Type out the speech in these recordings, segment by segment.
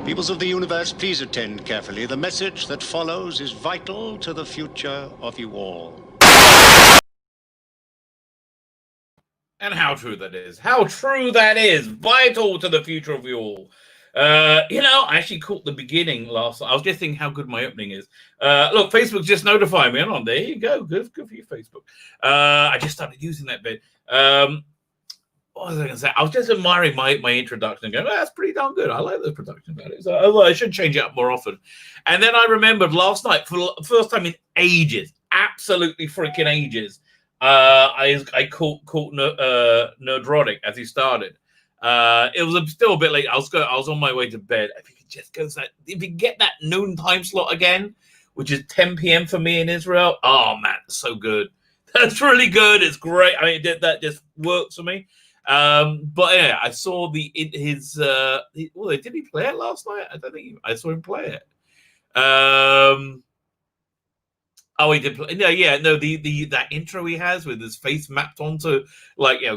Peoples of the universe, please attend carefully. The message that follows is vital to the future of you all. And how true that is. How true that is. Vital to the future of you all. I actually caught the beginning last. I was just thinking how good my opening is. Look, Facebook just notified me. On there you go. Good for you, Facebook. I just started using that bit. What was I going to say? I was just admiring my introduction and going, that's pretty darn good. I like the production values. So I should change it up more often. And then I remembered last night, for the first time in ages, absolutely freaking ages, I caught Nerdrotic as he started. It was still a bit late. I was on my way to bed. If you could just go, if you get that noon time slot again, which is 10 p.m. for me in Israel, oh man, so good. That's really good. It's great. I mean, that just works for me. But yeah, I saw did he play it last night? I don't think I saw him play it. Oh, he did play. That intro he has with his face mapped onto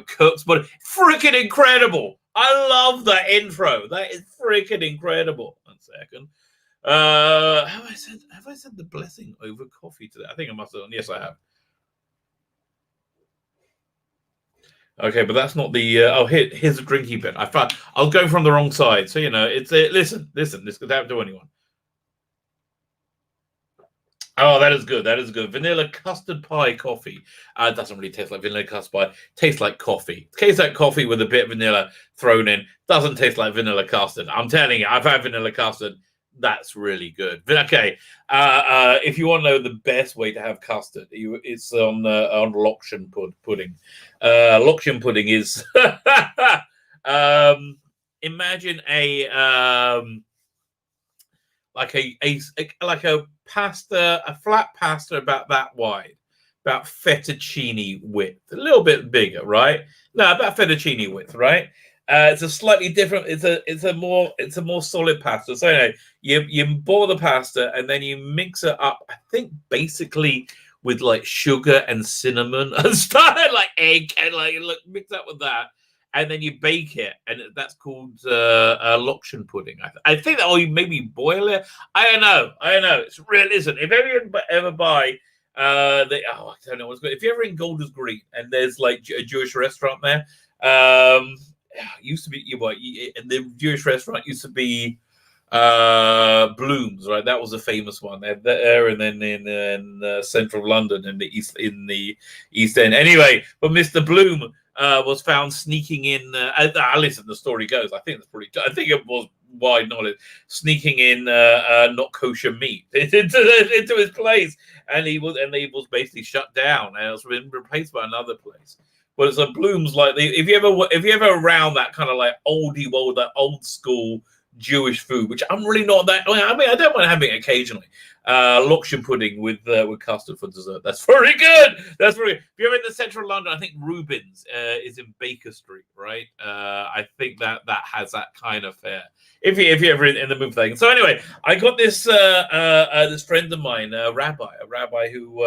Kirk's body, freaking incredible. I love that intro. That is freaking incredible. 1 second. Have I said the blessing over coffee today? I think I must have done. Yes, I have. Okay, but that's not the. Here's a drinky bit. I was going from the wrong side, so it's listen. This could happen to anyone. Oh, that is good. That is good. Vanilla custard pie coffee. It doesn't really taste like vanilla custard pie. Tastes like coffee. Tastes like coffee with a bit of vanilla thrown in. Doesn't taste like vanilla custard. I'm telling you, I've had vanilla custard. That's really good. But okay, if you want to know the best way to have custard, it's on Lokshen pudding. Lokshen pudding is imagine a pasta, a flat pasta about that wide, about fettuccine width, a little bit bigger, right? No, about fettuccine width, right? It's a slightly different. It's a more solid pasta. So anyway, you boil the pasta and then you mix it up. I think basically with like sugar and cinnamon and stuff, like egg and mix up with that, and then you bake it, and that's called Lokshen pudding. I think that, or you maybe boil it. I don't know. It's real. Listen, if anyone ever buy. I don't know what's good. If you're ever in Golders Green and there's like a Jewish restaurant there, used to be and the Jewish restaurant used to be Bloom's, right? That was a famous one there, and then in central London in the East End. Anyway, but Mr. Bloom was found sneaking in. Listen, the story goes. I think it was wide knowledge, sneaking in not kosher meat into his place, and he was basically shut down, and it was been replaced by another place. But it's a Bloom's, like if you ever around that kind of like that old school Jewish food, which I'm really not that. I mean, I don't mind having it occasionally. Lokshen pudding with custard for dessert. That's very good. That's very good. If you're in the central London, I think Rubens is in Baker Street, right? I think that has that kind of fare. If you're ever in the mood thing. So anyway, I got this this friend of mine, a rabbi who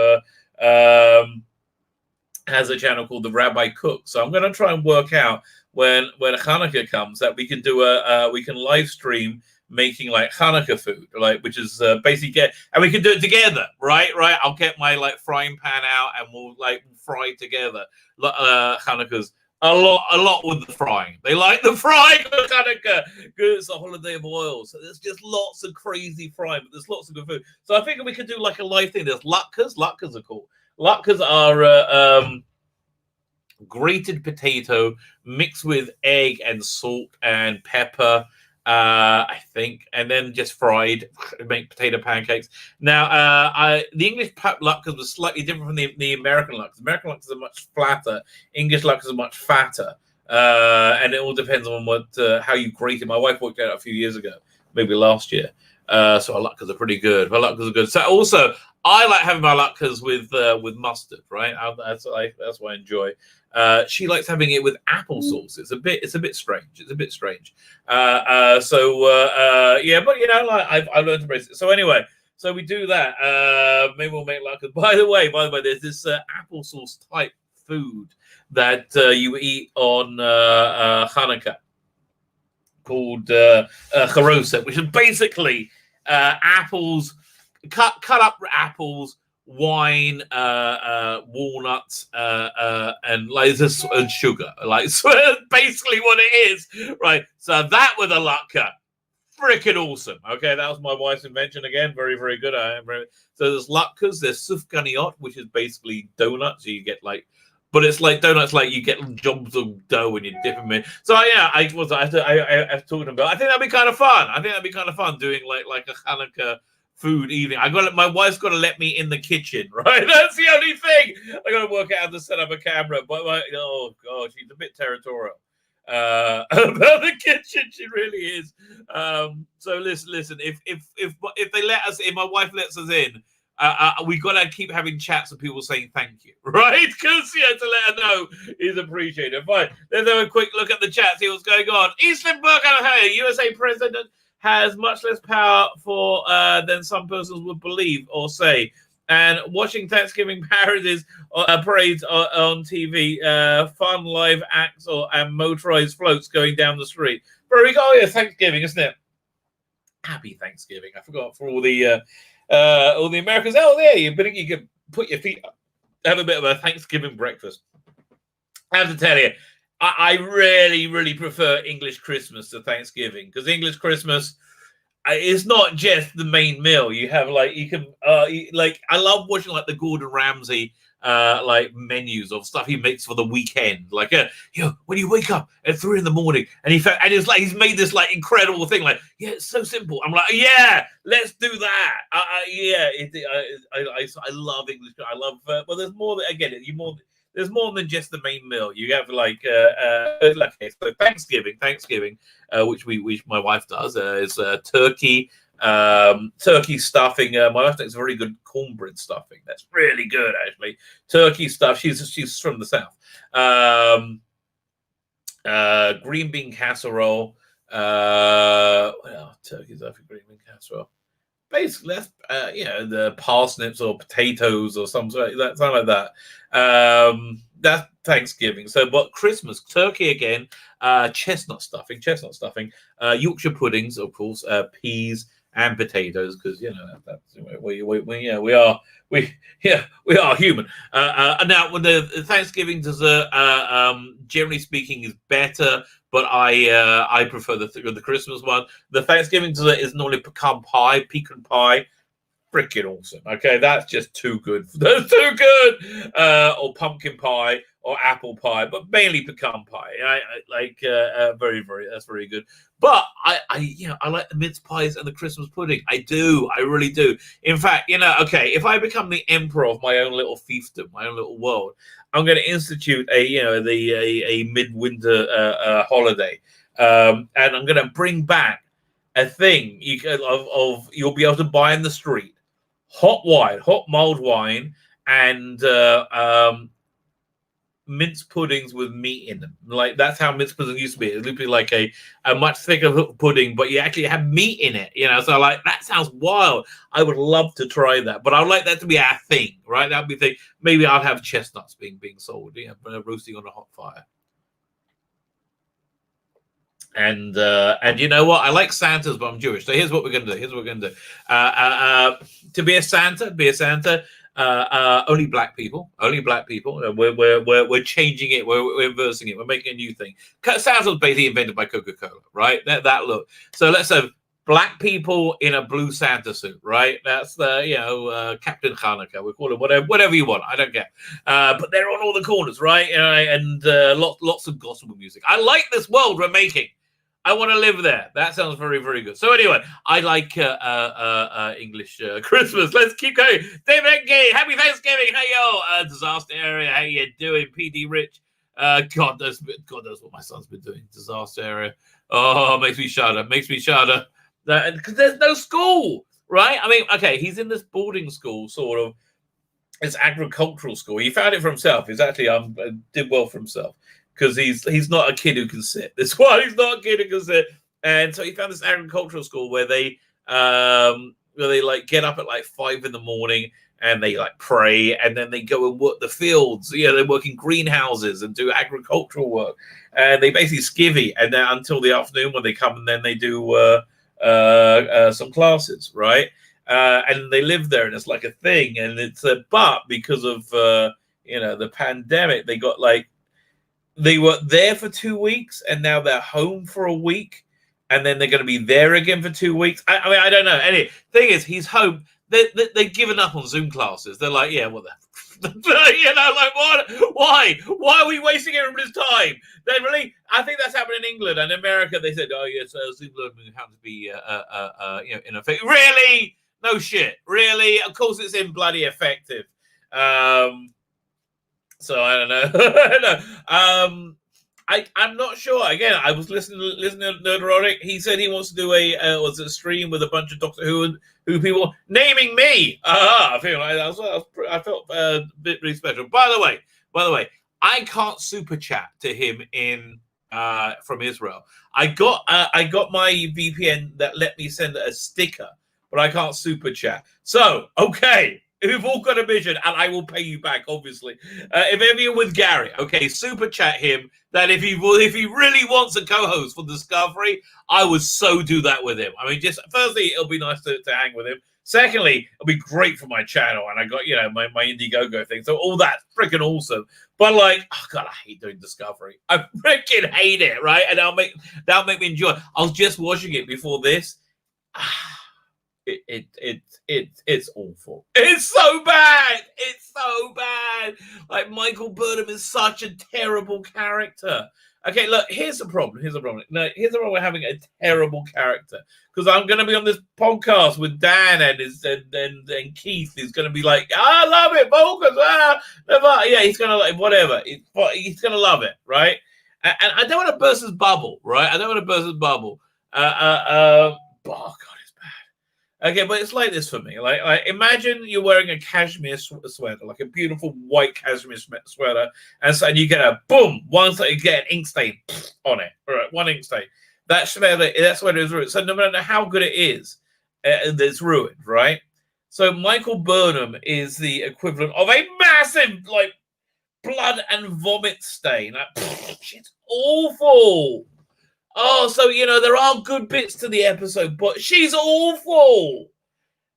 has a channel called the Rabbi Cook. So I'm going to try and work out when Hanukkah comes that we can do we can live stream making like Hanukkah food, which is basically and we can do it together, right? I'll get my frying pan out and we'll fry together. Hanukkah's a lot with the frying. They like the frying for Hanukkah because it's a holiday of oil. So there's just lots of crazy frying, but there's lots of good food. So I figure we could do like a live thing. There's latkes. Latkes are cool. Latkes are grated potato mixed with egg and salt and pepper, I think, and then just fried. Make potato pancakes. Now, the English latkes was slightly different from the American latkes. American latkes are much flatter. English latkes are much fatter, and it all depends on how you grate it. My wife worked out a few years ago, maybe last year. So our latkes are pretty good. My latkes are good. So also, I like having my latkes with mustard, right? That's what I enjoy. She likes having it with applesauce. It's a bit strange. Yeah, but I've learned to embrace it. So anyway, so we do that. Maybe we'll make latkes. By the way, there's this applesauce type food that you eat on Hanukkah. called charoset, which is basically apples, cut up apples, wine, walnuts, and like this and sugar. Like so basically what it is, right? So that with a latke. Freaking awesome. Okay, that was my wife's invention again. Very, very good. So there's latkes, there's sufganiyot, which is basically donuts. So you get like, but it's like donuts, like you get jobs of dough and you dip them in. So yeah, I was talking about. I think that'd be kind of fun. I think that'd be kind of fun doing like a Hanukkah food evening. My wife's got to let me in the kitchen, right? That's the only thing. I got to work out how to set up a camera. But oh god, she's a bit territorial about the kitchen. She really is. So listen. If they let us in, my wife lets us in. We gotta keep having chats of people saying thank you, right? Because to let her know is appreciated. Fine. Let's have a quick look at the chat, see what's going on. Eastern Burkhan, hey, USA president has much less power than some persons would believe or say. And watching Thanksgiving parades on TV, fun live acts and motorized floats going down the street. Very go, yeah, Thanksgiving, isn't it? Happy Thanksgiving. I forgot for all the Americans out there. You can put your feet up, have a bit of a Thanksgiving breakfast. I have to tell you, I really, really prefer English Christmas to Thanksgiving, because English Christmas, it's not just the main meal. You have I love watching like the Gordon Ramsay like menus of stuff he makes for the weekend. Like when you wake up at 3 a.m, and it's like he's made this like incredible thing. Like it's so simple. I'm like, yeah, let's do that. I love English. I love. Well, there's more. Again, there's more than just the main meal. You have so Thanksgiving, which my wife does, is turkey stuffing. My wife makes very good cornbread stuffing. That's really good, actually. Turkey stuff. She's from the south. Green bean casserole. Turkey stuffing, green bean casserole. Basically, that's the parsnips or potatoes or something like that. That's Thanksgiving. So, but Christmas, turkey again, chestnut stuffing, Yorkshire puddings, of course, peas and potatoes, because that's we are human. Now, when the Thanksgiving dessert, generally speaking, is better. But I prefer the Christmas one. The Thanksgiving dessert is normally pecan pie. Freaking awesome. Okay, that's just too good. That's too good. Or pumpkin pie or apple pie, but mainly pecan pie. Very, very. That's very good. But I like the mince pies and the Christmas pudding. I do. I really do. In fact, okay, if I become the emperor of my own little fiefdom, my own little world, I'm going to institute a midwinter holiday, and I'm going to bring back a thing you'll be able to buy in the street: hot mulled wine, and mince puddings with meat in them. Like that's how mince pudding used to be. It would be like a much thicker pudding, but you actually have meat in it. So like that sounds wild. I would love to try that, but I'd like that to be our thing, right? That'd be the thing. Maybe I'll have chestnuts being sold, roasting on a hot fire. And you know what? I like Santas, but I'm Jewish. So here's what we're gonna do. To be a Santa. Only black people. We're changing it. We're inversing it. We're making a new thing. Santa was basically invented by Coca-Cola, right? That look. So let's have black people in a blue Santa suit, right? That's the Captain Hanukkah. We call it whatever you want. I don't care. But they're on all the corners, right? And lots of gospel music. I like this world we're making. I want to live there. That sounds very, very good. So anyway, I like English Christmas. Let's keep going. David Gay, happy Thanksgiving. Hey, yo, disaster area. How you doing, PD Rich? God knows what my son's been doing. Disaster area. Oh, makes me shudder. Because there's no school, right? I mean, okay, he's in this boarding school, sort of. It's agricultural school. He found it for himself. He's actually did well for himself. Because he's not a kid who can sit. That's why he's not a kid who can sit. And so he found this agricultural school where they like get up at like 5 a.m, and they like pray, and then they go and work the fields. They work in greenhouses and do agricultural work, and they basically skivvy, and then until the afternoon when they come, and then they do some classes, right? And they live there, and it's like a thing, and it's but because of the pandemic, they got like they were there for 2 weeks, and now they're home for a week, and then they're going to be there again for 2 weeks. I mean, I don't know. Anyway, thing is, he's home. They've given up on Zoom classes. They're like, yeah, well, like what? Why are we wasting everybody's time? They really, I think that's happened in England and America. They said, oh yes, Zoom learning happens to be in effect. Really? No shit. Really? Of course, it's in bloody effective. So I don't know. I'm not sure. Again, I was listening to Nerdrotic. He said he wants to do a stream with a bunch of Doctor Who people, naming me. I felt a bit really special. By the way, I can't super chat to him from Israel. I got my VPN that let me send a sticker, but I can't super chat. So okay. We've all got a mission, and I will pay you back, obviously. If ever you're with Gary, okay, super chat him that if he really wants a co-host for Discovery, I would so do that with him. I mean, just firstly, it'll be nice to hang with him. Secondly, it'll be great for my channel, and I got my Indiegogo thing, so all that's freaking awesome. But like, oh god, I hate doing Discovery. I freaking hate it, right? And that'll make me enjoy. I was just watching it before this. It's awful. It's so bad. It's so bad. Like Michael Burnham is such a terrible character. Okay, look, here's the problem. No, here's the problem with having a terrible character. Because I'm going to be on this podcast with Dan and Keith is going to be like, I love it, Focus. Yeah, he's going to like whatever. He's going to love it, right? And I don't want to burst his bubble, right? Oh God. Okay, but it's like this for me. Like imagine you're wearing a cashmere sweater, like a beautiful white cashmere sweater, and you get a boom, you get an ink stain on it. All right, one ink stain. That sweater is ruined. So no matter how good it is, it's ruined, right? So Michael Burnham is the equivalent of a massive like blood and vomit stain. It's awful. Oh, so, there are good bits to the episode, but she's awful.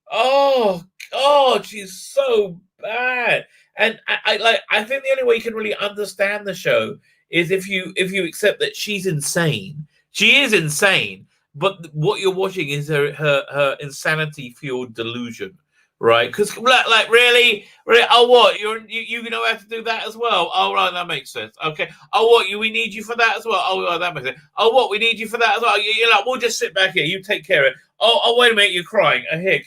Oh, God, she's so bad. And I think the only way you can really understand the show is if you accept that she's insane. She is insane, but what you're watching is her insanity-fueled delusion. Right, because like really, oh what you know how to do that as well? Oh right, that makes sense. Okay. Oh what we need you for that as well? Oh right, that makes sense. Oh what we need you for that as well? You're like, we'll just sit back here. You take care of it. Oh wait a minute, you're crying. Here,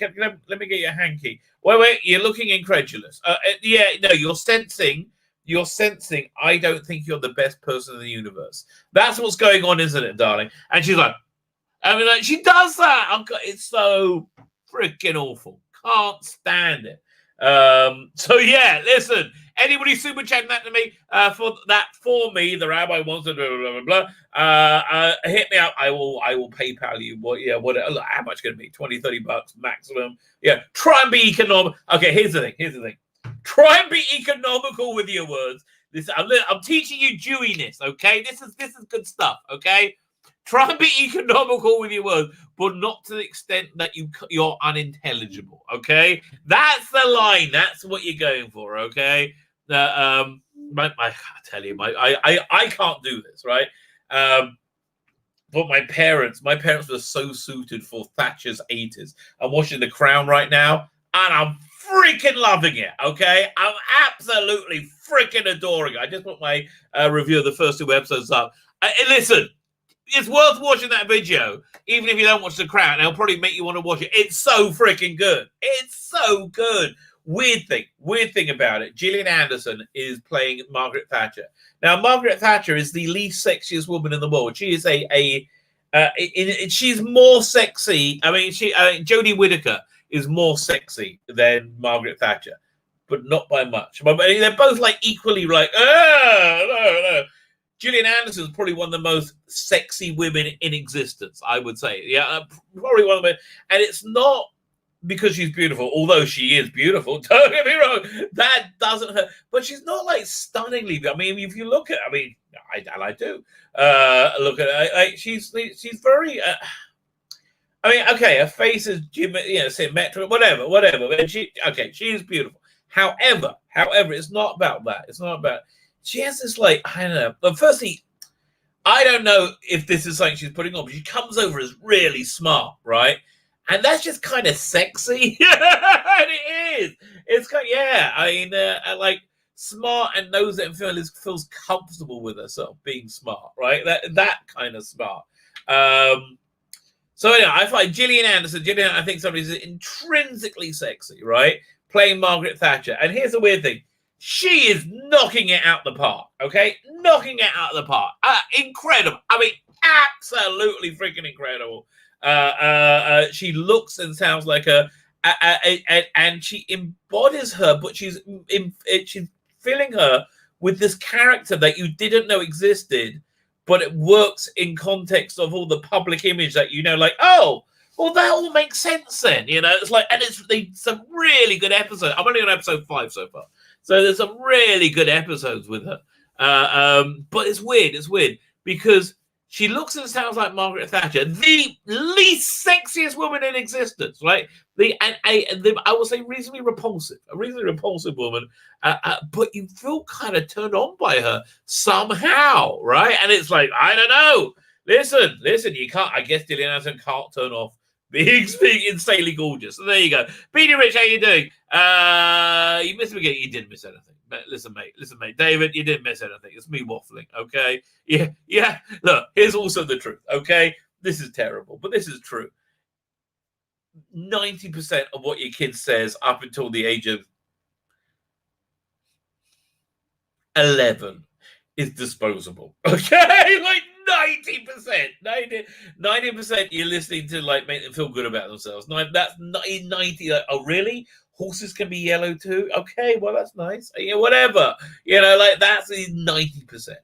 let me get you a hanky. Wait, you're looking incredulous. Yeah, no, you're sensing. I don't think you're the best person in the universe. That's what's going on, isn't it, darling? And she's like, she does that. It's so freaking awful. Can't stand it. So yeah, listen. Anybody super chatting that to me for me, the rabbi wants to blah blah blah blah. Hit me up. I will PayPal you. Look, how much going to be? $20-$30 maximum. Yeah. Try and be economical. Okay, here's the thing. Try and be economical with your words. I'm teaching you Jewiness. Okay, this is good stuff. Okay. Try and be economical with your words, but not to the extent that you're unintelligible, okay? That's the line. That's what you're going for, okay? I tell you, I can't do this, right? But my parents were so suited for Thatcher's 80s. I'm watching The Crown right now, and I'm freaking loving it, okay? I'm absolutely freaking adoring it. I just put my review of the first 2 episodes up. Listen. It's worth watching that video, even if you don't watch The Crown. It'll probably make you want to watch it. It's so freaking good. It's so good. Weird thing about it. Gillian Anderson is playing Margaret Thatcher. Now, Margaret Thatcher is the least sexiest woman in the world. She is she's more sexy. I mean, Jodie Whittaker is more sexy than Margaret Thatcher, but not by much. But they're both like equally like, no. Gillian Anderson is probably one of the most sexy women in existence, I would say. Yeah, probably one of them. And it's not because she's beautiful, although she is beautiful, don't get me wrong, that doesn't hurt. But she's not like stunningly. I mean, if you look at, I mean, I do look at her. She's very. I mean, okay, her face is symmetrical, whatever. And she is beautiful. However, it's not about that. It's not about. She has this like, I don't know. But firstly, I don't know if this is something she's putting on, but she comes over as really smart, right? And that's just kind of sexy. And it is. It's kind of, yeah. I mean, like smart and knows it and feels comfortable with herself being smart, right? That kind of smart. So anyway, I find Gillian Anderson, I think somebody's intrinsically sexy, right? Playing Margaret Thatcher. And here's the weird thing. She is knocking it out the park, okay? Knocking it out of the park. Incredible. I mean, absolutely freaking incredible. She looks and sounds like and she embodies her, but she's filling her with this character that you didn't know existed, but it works in context of all the public image that like, oh, well, that all makes sense then, It's like, and it's some really good episodes. I'm only on episode 5 so far, so there's some really good episodes with her. But it's weird because she looks and sounds like Margaret Thatcher, the least sexiest woman in existence, right? I will say reasonably repulsive, a reasonably repulsive woman, but you feel kind of turned on by her somehow, right? And it's like, I don't know. Listen, you can't. I guess Gillian Anderson can't turn off being insanely gorgeous. So there you go. Petey Rich, how you doing? You missed me again. You didn't miss anything. But listen, mate. David, you didn't miss anything. It's me waffling, okay? Yeah. Look, here's also the truth, okay? This is terrible, but this is true. 90% of what your kid says up until the age of 11 is disposable, okay? Like 90% you're listening to like make them feel good about themselves. That's 90. Like, oh, really? Horses can be yellow too. Okay, well that's nice. Yeah, whatever. Like that's 90%.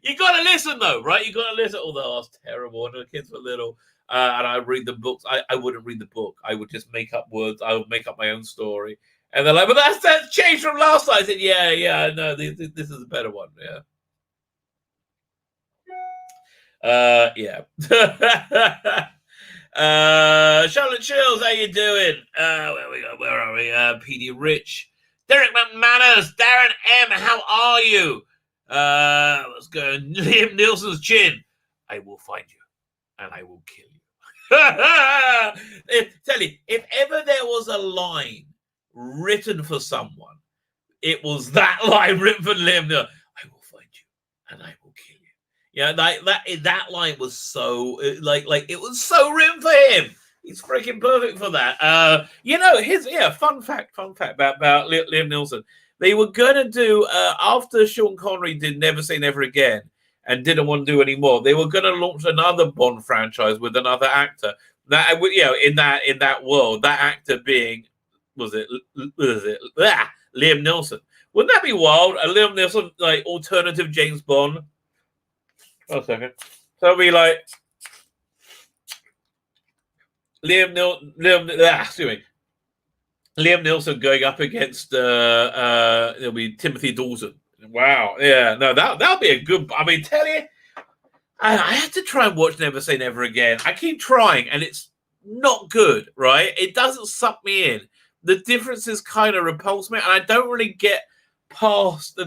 You gotta listen though, right? You gotta listen. Although that's terrible. When the kids were little, and I read the books, I wouldn't read the book. I would just make up words. I would make up my own story. And they're like, but that's changed from last time. I said, yeah, no, this is a better one. Yeah. Charlotte Chills, how you doing? Where are we? PD Rich, Derek McManus, Darren M, how are you? Let's go. Liam Nielsen's chin. I will find you and I will kill you. Tell you, if ever there was a line written for someone, it was that line written for Liam Nielsen. I will find you and I will kill you. Yeah, that line was so like it was so written for him. He's freaking perfect for that. Fun fact about Liam Neeson. They were gonna do after Sean Connery did Never Say Never Again and didn't want to do any more. They were gonna launch another Bond franchise with another actor. That in that world, that actor being Liam Neeson. Wouldn't that be wild? A Liam Neeson like alternative James Bond. One second. So it'll be like Liam Neeson going up against it'll be Timothy Dalton. Wow. Yeah. No, that'll be a good. I mean, tell you, I had to try and watch Never Say Never Again. I keep trying, and it's not good. Right? It doesn't suck me in. The differences kind of repulse me, and I don't really get past the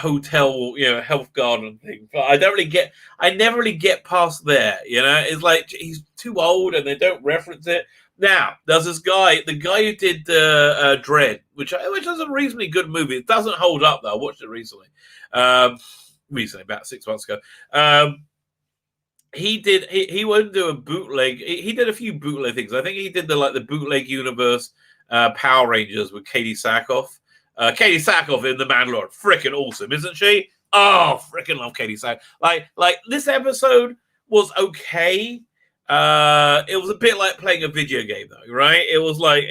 hotel, health garden thing. But I never really get past there. It's like he's too old and they don't reference it. Now, there's this guy, the guy who did Dredd, which is a reasonably good movie. It doesn't hold up though. I watched it recently. About 6 months ago. He won't do a bootleg. He did a few bootleg things. I think he did the bootleg universe Power Rangers with Katie Sackhoff. Katie Sackhoff in The Mandalorian, freaking awesome, isn't she? Oh, freaking love Katie Sackhoff. Like this episode was okay. It was a bit like playing a video game, though, right? It was like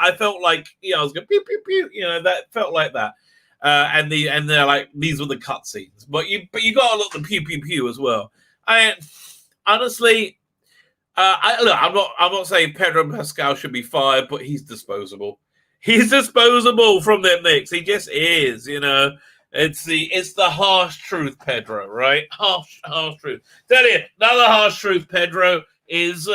I felt like I was going pew pew pew. That felt like that. And they're like these were the cutscenes, but you got to look at the pew pew pew as well. honestly, I'm not saying Pedro Pascal should be fired, but he's disposable. He's disposable from them Knicks. He just is, you know. It's the harsh truth, Pedro, right? Harsh truth. Tell you, another harsh truth, Pedro, is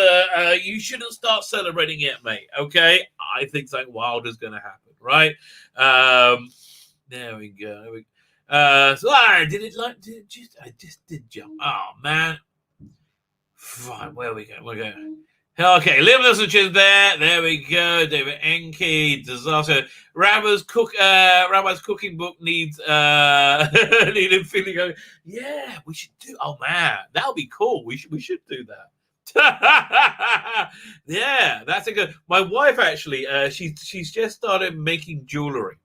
you shouldn't start celebrating it, mate. Okay? I think something wild is going to happen, right? There we go. So I just did jump. Oh man. Right, where we go? We're going. Okay, live messages there. There we go. David Enke, disaster. Rabbi's cooking book needs needed feeling. Yeah, we should do. Oh man, that'll be cool. We should do that. Yeah, that's a good. My wife actually, she's just started making jewelry,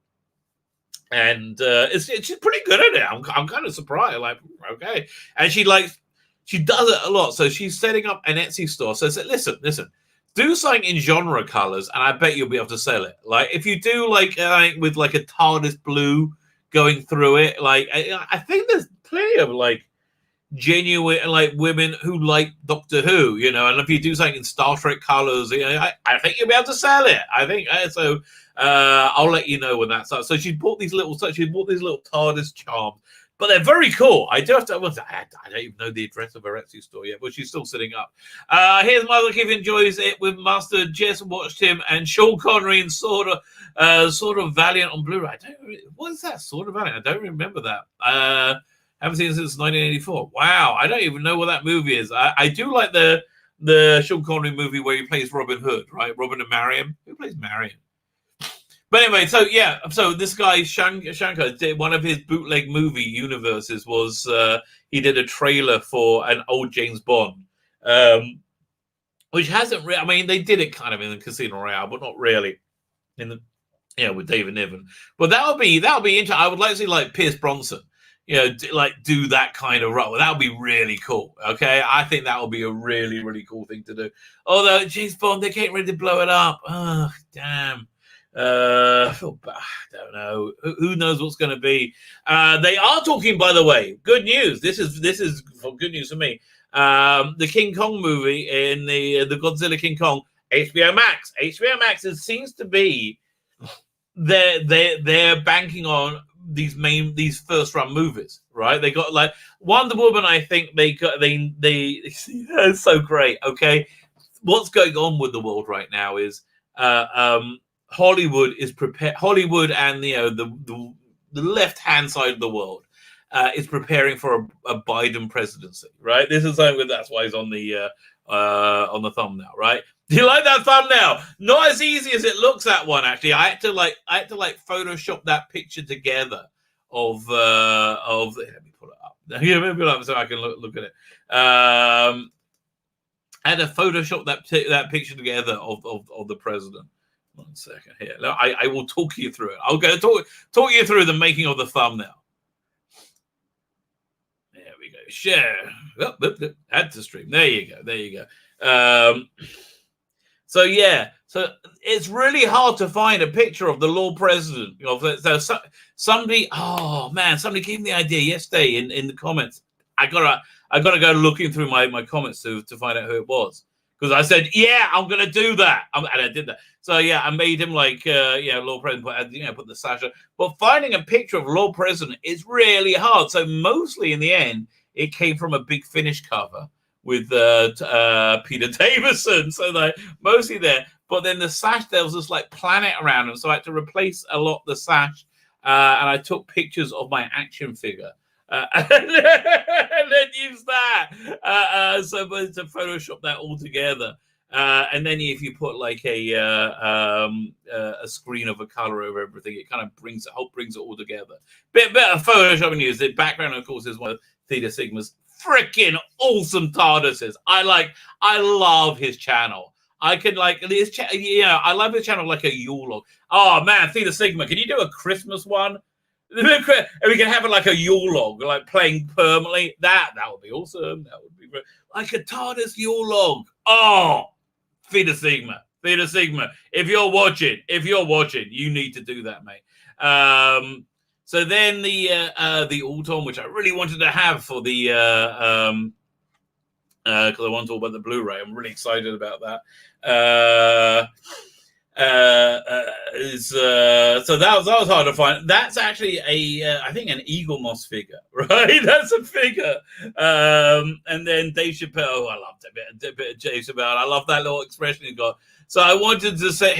and she's pretty good at it. I'm kind of surprised. Like, okay, and she does it a lot. So she's setting up an Etsy store. So listen, do something in genre colors, and I bet you'll be able to sell it. Like if you do with like a TARDIS blue going through it, like I think there's plenty of like genuine like women who like Doctor Who, you know. And if you do something in Star Trek colors, you know, I think you'll be able to sell it. I think so. I'll let you know when that's up. So she bought these little TARDIS charms. But they're very cool. I do have to. I don't even know the address of her Etsy store yet, but she's still sitting up. Here's Mother Kid enjoys it with Master. Jess watched him and Sean Connery in Sword of Valiant on Blu-ray. What is that? Sword of Valiant? I don't remember that. Haven't seen it since 1984. Wow, I don't even know what that movie is. I do like the Sean Connery movie where he plays Robin Hood, right? Robin and Marion. Who plays Marion? But anyway, so this guy Shankar did one of his bootleg movie universes was he did a trailer for an old James Bond, which hasn't. I mean, they did it kind of in the Casino Royale, but not really with David Niven. But that would be interesting. I would like to see like Pierce Bronson, do that kind of role. That would be really cool. Okay, I think that would be a really really cool thing to do. Although James Bond, they're getting ready to blow it up. Oh damn. I don't know. Who knows what's going to be? They are talking, by the way. Good news. This is good news for me. The King Kong movie in the Godzilla King Kong HBO Max. HBO Max seems to be they're banking on these first run movies, right? They got like Wonder Woman. I think they it's so great. Okay, what's going on with the world right now is Hollywood is prepared. Hollywood and the left hand side of the world is preparing for a Biden presidency, right? This is something that's why he's on the thumbnail, right? Do you like that thumbnail? Not as easy as it looks. That one actually, I had to Photoshop that picture together of. Let me pull it up. Let me pull it up so I can look at it. I had to Photoshop that picture together of the president. 1 second here. I will talk you through it. I'll go talk you through the making of the thumbnail. There we go. Share. Add to stream. There you go. So it's really hard to find a picture of the Lord President. So somebody gave me the idea yesterday in the comments. I gotta go looking through my comments to find out who it was. Because I said, yeah, I'm going to do that. And I did that. So, yeah, I made him Lord President, put the sash on. But finding a picture of Lord President is really hard. So mostly in the end, it came from a Big Finish cover with Peter Davison. So mostly there. But then the sash, there was this like planet around him. So I had to replace a lot of the sash. And I took pictures of my action figure. And then use that so to Photoshop that all together, and then if you put like a screen of a color over everything, it kind of brings it all together. Bit better Photoshop use. The background, of course, is one of Theta Sigma's freaking awesome TARDISes. I love his channel. I could I love his channel like a Yule log. Oh man, Theta Sigma, can you do a Christmas one? And we can have it like a Yule log, like playing permanently. That would be awesome. That would be great. Like a TARDIS Yule log. Oh, Theta Sigma. If you're watching, you need to do that, mate. So then the Auton, which I really wanted to have for the because I want to talk about the Blu-ray. I'm really excited about that. So that was hard to find. That's actually I think an Eagle Moss figure, right? That's a figure. And then Dave Chappelle. I love that bit of Dave Chappelle. I love that little expression he got. So I wanted to say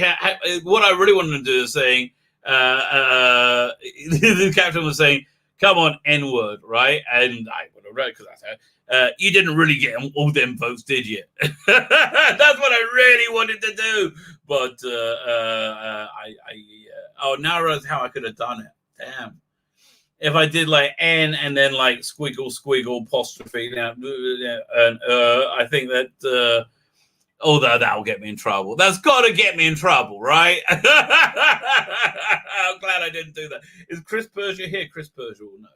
what I really wanted to do is saying the captain was saying, "Come on, N-word," right? And I would have read because I said. You didn't really get all them votes, did you? That's what I really wanted to do. But now I realize how I could have done it. Damn. If I did like N and then like squiggle, apostrophe, and I think that, that'll get me in trouble. That's got to get me in trouble, right? I'm glad I didn't do that. Is Chris Persia here? Chris Persia will know.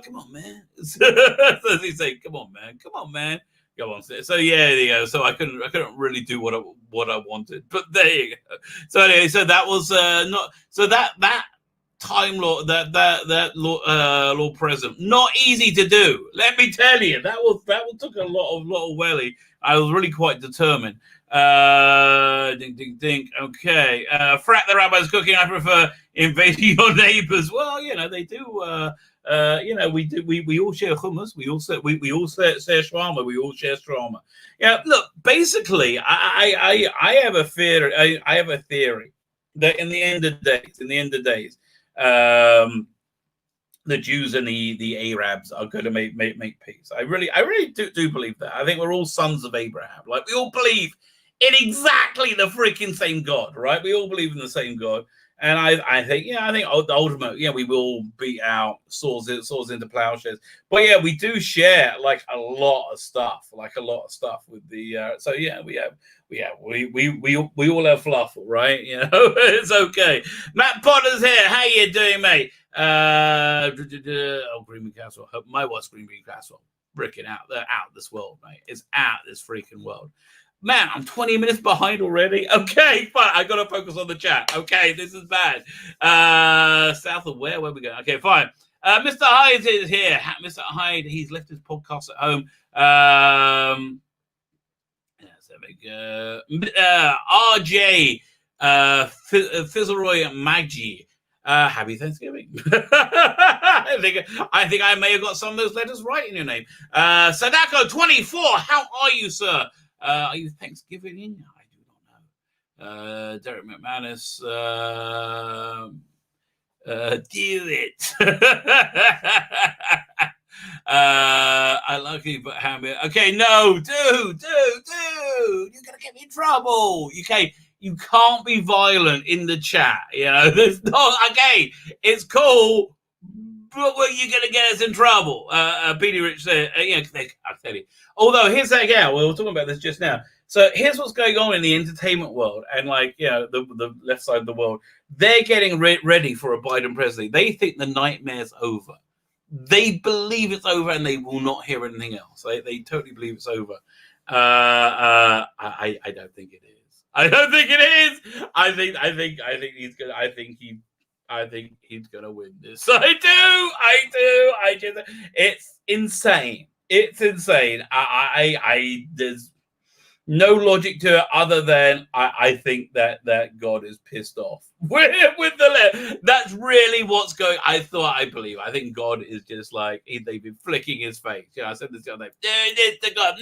Come on, man. So he said, come on, man. Go on. So yeah, there you go. So I couldn't really do what I wanted, but there you go. So anyway, so that was that Time Lord, that Lord President, not easy to do. Let me tell you, that took a lot of welly. I was really quite determined. Ding. Okay. Frat the Rabbi's cooking. I prefer invading your neighbors. Well, they do. We all share hummus. We all share shawarma. We all share shawarma. Yeah. Look, basically, I have a theory. I have a theory that in the end of days, the Jews and the Arabs are going to make peace. I really do believe that. I think we're all sons of Abraham. Like we all believe in exactly the freaking same God, right? We all believe in the same God. And I think ultimately, we will beat out swords into plowshares. But yeah, we do share like a lot of stuff with the. So yeah, we all have fluffle, right? It's okay. Matt Potter's here. How you doing, mate? Green Castle. My wife's Green Castle. Bricking out. They're out of this world, mate. It's out of this freaking world. Man, I'm 20 minutes behind already. Okay, fine. I got to focus on the chat. Okay, this is bad. South of where? Where we go? Okay, fine. Mr. Hyde is here. Mr. Hyde, he's left his podcast at home. RJ Fizzleroy Maggi. Happy Thanksgiving. I think I may have got some of those letters right in your name. Sadako24, how are you, sir? Are you Thanksgiving? I do not know. Derek McManus, do it. I like you, but Hammer. Okay, no, dude, you're gonna get me in trouble. You can't be violent in the chat. There's not. Okay, it's cool, but you're gonna get us in trouble. Beanie Rich said, I'll tell you. Although here's that, we were talking about this just now. So here's what's going on in the entertainment world and the left side of the world. They're getting ready for a Biden presidency. They think the nightmare's over. They believe it's over and they will not hear anything else. They totally believe it's over. I don't think it is. I don't think it is. I think he's gonna. I think he's gonna win this. I do. It's insane. It's insane. There's no logic to it other than I think that God is pissed off with the. That's really what's going. I believe. I think God is just like they've been flicking his face. I said this the other day. It's the God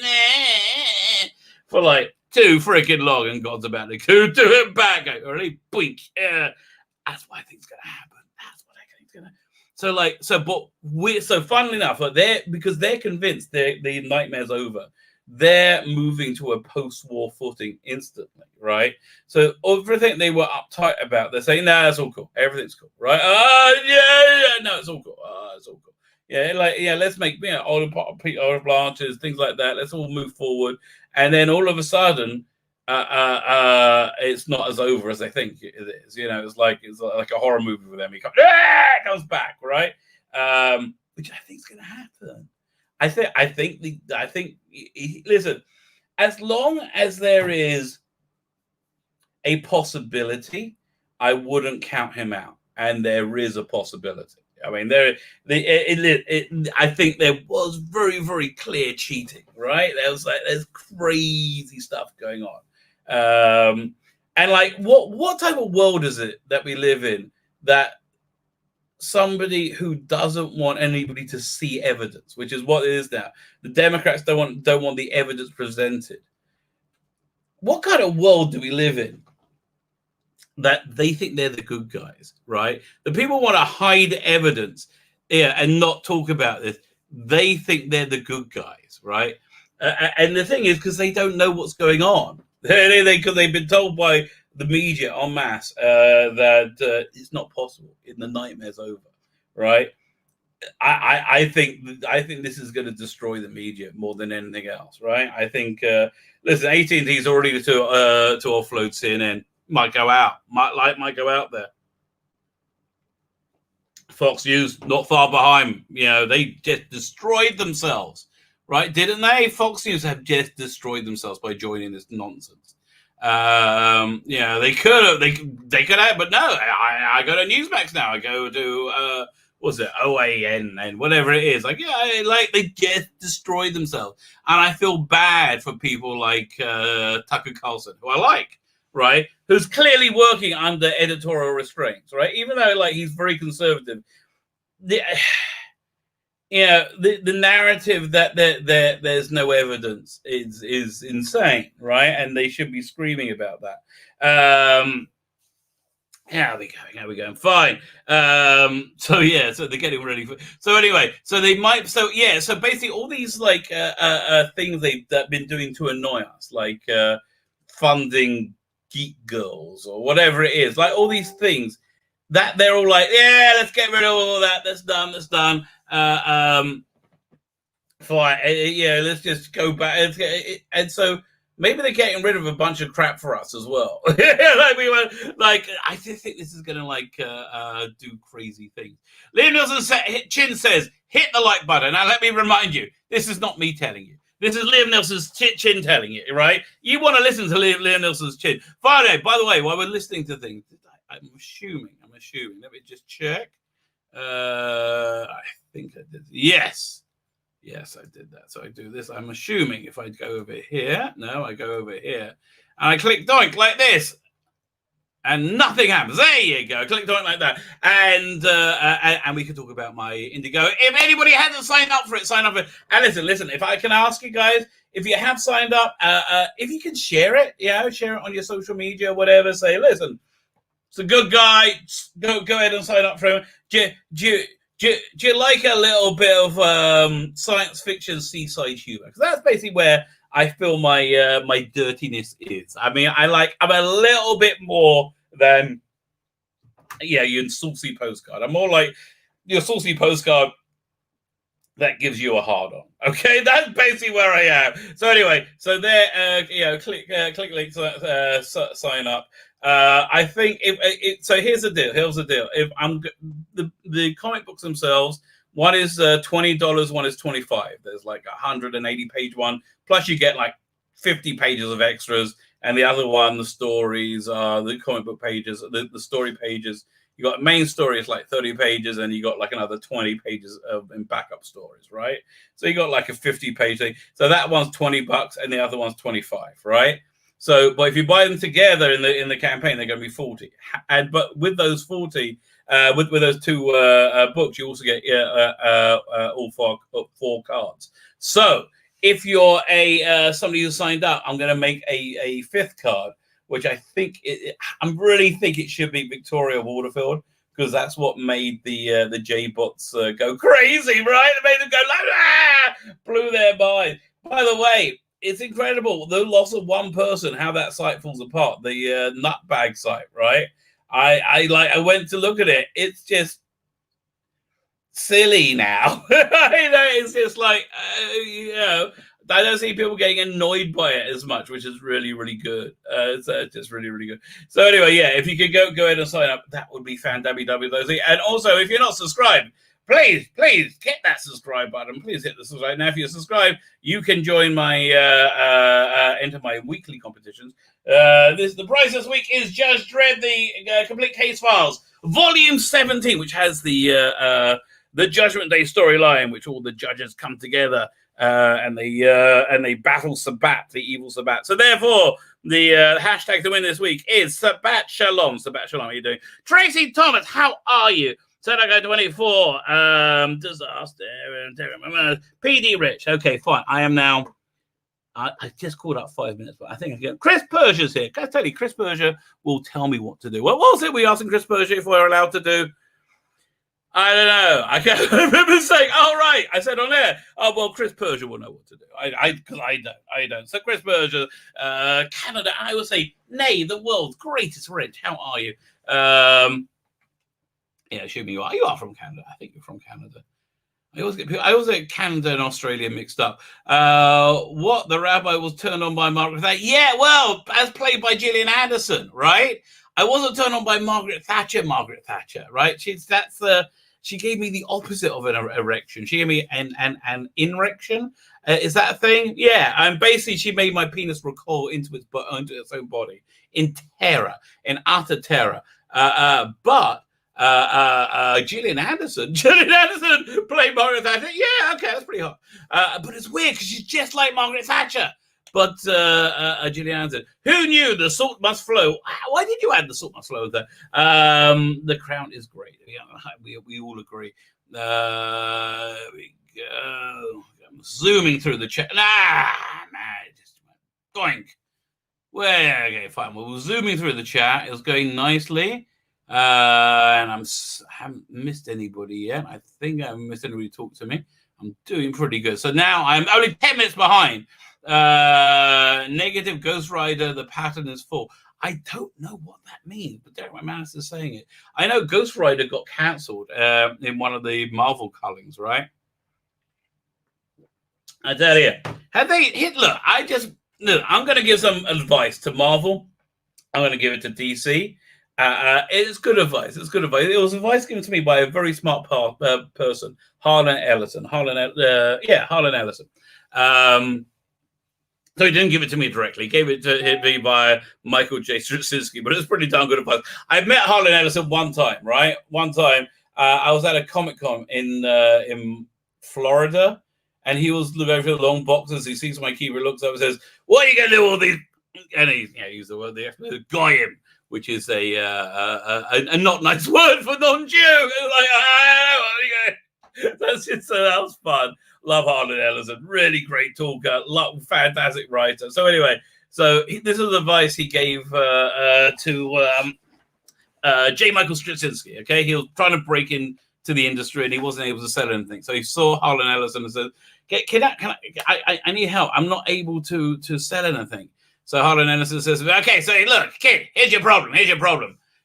for like too freaking long, and God's about to do it back. Really, boink. That's what I think is gonna happen. That's what I think is gonna. So funnily enough, because they're convinced the nightmare's over, they're moving to a post-war footing instantly, right? So everything they were uptight about, they're saying, "Nah, it's all cool. Everything's cool, right? No, it's all cool. It's all cool. Let's make olive branches, things like that. Let's all move forward." And then all of a sudden, it's not as over as they think it is. It's like a horror movie with them. He comes back, right? Which I think is going to happen. Listen, as long as there is a possibility, I wouldn't count him out. And there is a possibility. I mean, I think there was very, very clear cheating, right? There's crazy stuff going on. And like, what type of world is it that we live in that somebody who doesn't want anybody to see evidence, which is what it is now. The Democrats don't want the evidence presented. What kind of world do we live in that they think they're the good guys, right? The people want to hide evidence, and not talk about this. They think they're the good guys, right? And the thing is, because they don't know what's going on, because they've been told by the media en masse that it's not possible. The nightmare's over, right? I think this is going to destroy the media more than anything else, right? I think listen, AT&T's already to offload CNN. Might go out there. Fox News not far behind. They just destroyed themselves, right? Didn't they? Fox News have just destroyed themselves by joining this nonsense. They could have, but no. I go to Newsmax now. I go to what's it, OAN and whatever it is. They just destroyed themselves, and I feel bad for people like Tucker Carlson, who I like, right? Who's clearly working under editorial restraints, right? Even though he's very conservative. The narrative that there's no evidence is insane, right? And they should be screaming about that. How are we going? Fine. So they're getting ready for. So anyway, so they might. So basically, all these things they've been doing to annoy us, like funding Geek Girls or whatever it is, like all these things that they're all like, yeah, let's get rid of all that. That's done. Fine. Let's just go back. And so maybe they're getting rid of a bunch of crap for us as well. I just think this is going to do crazy things. Liam Nielsen Chin says, hit the like button. Now let me remind you, this is not me telling you. This is Liam Nielsen's chin telling you, right? You want to listen to Liam Nielsen's chin. By the way, while we're listening to things, I'm assuming. Let me just check. I think I did. Yes, I did that. So I do this. I'm assuming if I go over here. No, I go over here. And I click doink like this. And nothing happens. There you go. Click doink like that. And we can talk about my Indigo. If anybody hasn't signed up for it, sign up for it. And listen, if I can ask you guys, if you have signed up, if you can share it, share it on your social media or whatever. Say, listen, it's a good guy. Go ahead and sign up for him. Do you like a little bit of science fiction seaside humor? Because that's basically where I feel my dirtiness is. I mean, I'm a little bit more than your saucy postcard. I'm more like your saucy postcard that gives you a hard on. Okay, that's basically where I am. So anyway, so there, click link to sign up. I think so. Here's the deal. If I'm the comic books themselves, one is $20, one is $25. There's like 180 page one, plus you get like 50 pages of extras, and the other one, the stories, the comic book pages, the story pages. You got main story is like 30 pages, and you got like another 20 pages in backup stories, right? So you got like a 50-page thing. So that one's $20, and the other one's $25, right? So, but if you buy them together in the campaign, they're going to be 40. But with those 40, with those two books, you also get all four cards. So, if you're somebody who signed up, I'm going to make a fifth card, which I think I really think it should be Victoria Waterfield, because that's what made the J-bots go crazy, right? It made them go blew their mind. By the way, it's incredible the loss of one person, how that site falls apart. The nutbag site, right? I went to look at it. It's just silly now. It's just I don't see people getting annoyed by it as much, which is really, really good. It's just really, really good. So anyway, if you could go ahead and sign up, that would be fantastic. And also, if you're not subscribed, please hit that subscribe button. Please hit the subscribe. Now, if you're subscribed, you can join my enter my weekly competitions. The prize this week is Judge Dredd, the Complete Case Files, Volume 17, which has the Judgment Day storyline, which all the judges come together and they battle Sabbat, the evil Sabbat. So therefore, the hashtag to win this week is Sabbat Shalom. Sabbat Shalom, how are you doing? Tracy Thomas, how are you? Sadaka 24, disaster, PD Rich. Okay, fine. I am now. I just called up 5 minutes, but I think I get Chris Persia's here. Can I tell you, Chris Persia will tell me what to do. What was it we asked Chris Persia if we're allowed to do? I don't know. I can't remember saying, oh, right. I said on air, oh, well, Chris Persia will know what to do. Because I don't. So Chris Persia, Canada, I will say, nay, the world's greatest wrench. How are you? Yeah, assuming you are. You are from Canada. I think you're from Canada. I always get Canada and Australia mixed up. What? The Rabbi was turned on by Margaret Thatcher? Yeah, well, as played by Gillian Anderson, right? I wasn't turned on by Margaret Thatcher, right? She gave me the opposite of an erection. She gave me an erection. Is that a thing? Yeah, and basically she made my penis recoil into its own body in terror, in utter terror. But Gillian Anderson played Margaret Thatcher. Yeah, okay, that's pretty hot. But it's weird because she's just like Margaret Thatcher. But Gillian Anderson, who knew the salt must flow? Why did you add the salt must flow there? The Crown is great. We all agree. There we go. I'm zooming through the chat. Just doink. Well, okay, fine. We're zooming through the chat. It's going nicely. And I haven't missed anybody yet. I think I haven't missed anybody talk to me. I'm doing pretty good. So now I'm only 10 minutes behind. Negative Ghost Rider, the pattern is full. I don't know what that means, but Derek McManus is saying it. I know Ghost Rider got cancelled in one of the Marvel cullings, right? I tell you, have they hit? Look, I'm going to give some advice to Marvel. I'm going to give it to DC. It's good advice. It's good advice. It was advice given to me by a very smart person, Harlan Ellison. Harlan Ellison. So he didn't give it to me directly. He gave it to me by Michael J. Straczynski, but it's pretty darn good advice. I met Harlan Ellison one time, right? One time, I was at a Comic-Con in Florida, and he was looking over the long boxes. He sees my keyboard, looks up and says, "What are you going to do with all these?" And he used the word, the goyim, which is a not nice word for non-Jew. That was fun. Love Harlan Ellison, really great talker, fantastic writer. So anyway, this is advice he gave to J. Michael Straczynski. Okay, he was trying to break into the industry and he wasn't able to sell anything. So he saw Harlan Ellison and said, I need help. I'm not able to sell anything. So Harlan Ellison says, okay, so look, kid, here's your problem.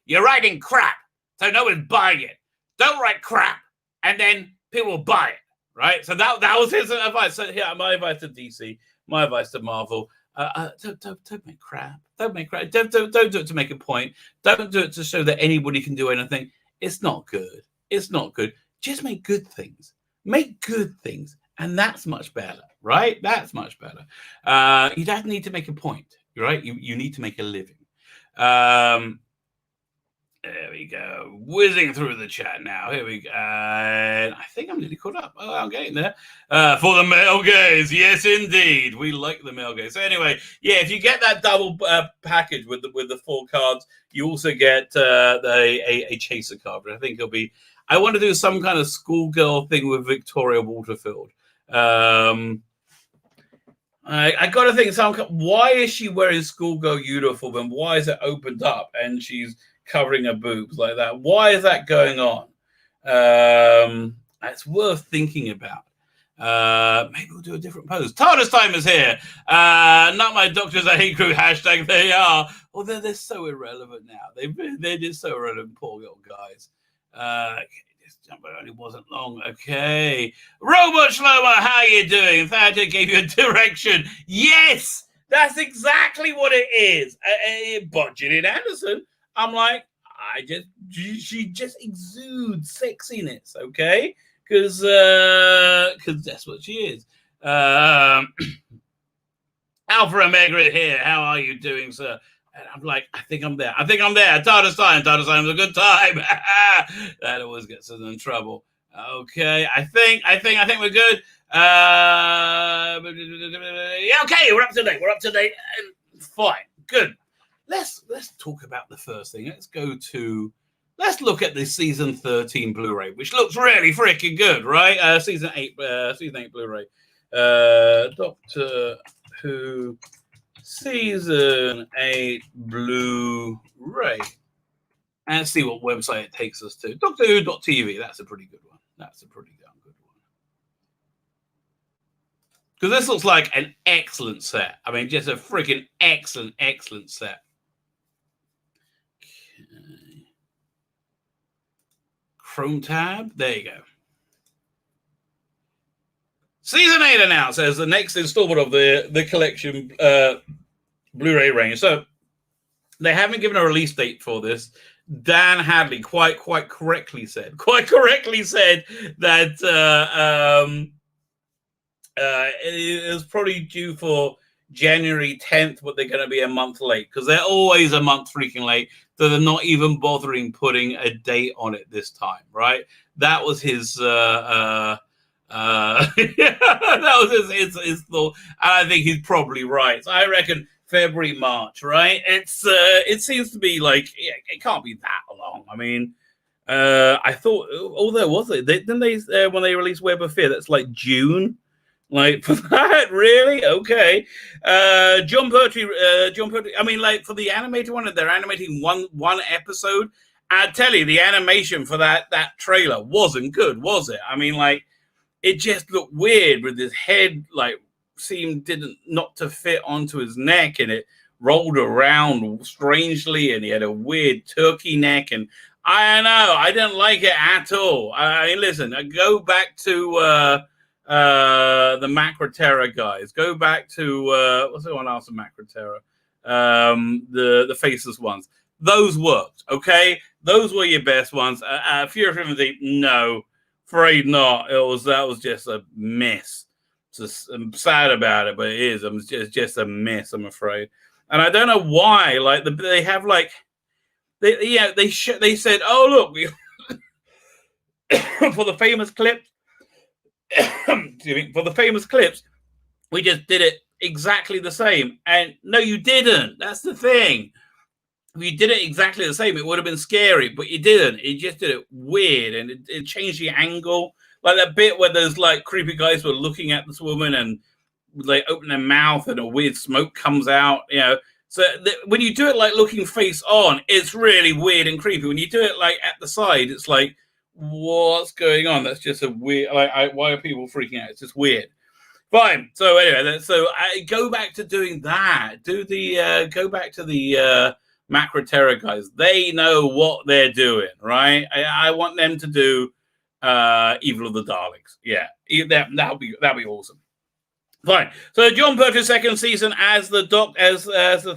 You're writing crap, so no one's buying it. Don't write crap, and then people will buy it, right? So that was his advice. So here, my advice to DC, my advice to Marvel, don't make crap. Don't make crap. Don't do it to make a point. Don't do it to show that anybody can do anything. It's not good. It's not good. Just make good things. Make good things. And that's much better, right? That's much better. You don't need to make a point, right? You need to make a living. There we go. Whizzing through the chat now. Here we go. I think I'm nearly caught up. Oh, I'm getting there. For the male gaze. Yes, indeed. We like the male gaze. So anyway, yeah, if you get that double package with the 4 cards, you also get a chaser card. But I think it'll be... I want to do some kind of schoolgirl thing with Victoria Waterfield. I got to think, why is she wearing schoolgirl uniform and why is it opened up and she's covering her boobs like that? Why is that going on? It's worth thinking about. Maybe we'll do a different pose. TARDIS time is here. Not my doctors, I hate crew. Hashtag they are. Although they're so irrelevant now. They're just so irrelevant, poor little guys. This jump only wasn't long. Okay. Robot Shlomo, how are you doing? Thatcher gave you a direction. Yes, that's exactly what it is. But Gillian Anderson, I'm like, she just exudes sexiness, okay? Because that's what she is. Alpha Omega here. How are you doing, sir? And I'm like, I think I'm there. TARDIS time. TARDIS time is a good time. That always gets us in trouble. Okay, I think we're good. Yeah, okay, we're up to date. Fine, good. Let's talk about the first thing. Let's look at the season 13 Blu-ray, which looks really freaking good, right? Season 8 Blu-ray. Doctor Who season 8 Blu-ray. And let's see what website it takes us to. DoctorWho.tv. That's a pretty good one. That's a pretty damn good one. Because this looks like an excellent set. I mean, just a freaking excellent set. Okay. Chrome tab. There you go. Season 8 announced as the next installment of the collection Blu-ray range. So they haven't given a release date for this. Dan Hadley quite correctly said that it was probably due for January 10th, but they're going to be a month late because they're always a month freaking late. So they're not even bothering putting a date on it this time, right? That was his that was his thought, and I think he's probably right. So I reckon February, March, right? It seems to be like it can't be that long. I mean, I thought, although was it? Didn't they when they released Web of Fear? That's like June. Like for that, really? Okay. John Pertwee. I mean, like for the animated one, they're animating one episode. I tell you, the animation for that trailer wasn't good, was it? I mean, like it just looked weird with his head like didn't not to fit onto his neck, and it rolled around strangely, and he had a weird turkey neck, and I don't know, I didn't like it at all. I mean, listen, go back to the Macroterra guys. Go back to what's the one after Macroterra? The faceless ones. Those worked, okay? Those were your best ones. Fear of Infinity, no, afraid not. That was just a mess. I'm sad about it, but it is. It's just a mess, I'm afraid. And I don't know why. Like they have like they said, oh look, we for the famous clip. For the famous clips, we just did it exactly the same. And no, you didn't. That's the thing. If you did it exactly the same, it would have been scary, but you didn't. It just did it weird, and it changed the angle. Like that bit where those like creepy guys were looking at this woman and they open their mouth and a weird smoke comes out, you know. So when you do it like looking face on, it's really weird and creepy. When you do it like at the side, it's like, what's going on? That's just a weird. Why are people freaking out? It's just weird. Fine. So anyway, I go back to doing that. Go back to the Macroterra guys. They know what they're doing, right? I want them to do Evil of the Daleks. Yeah, that'll be awesome. Fine. So John Pertwee's second season as the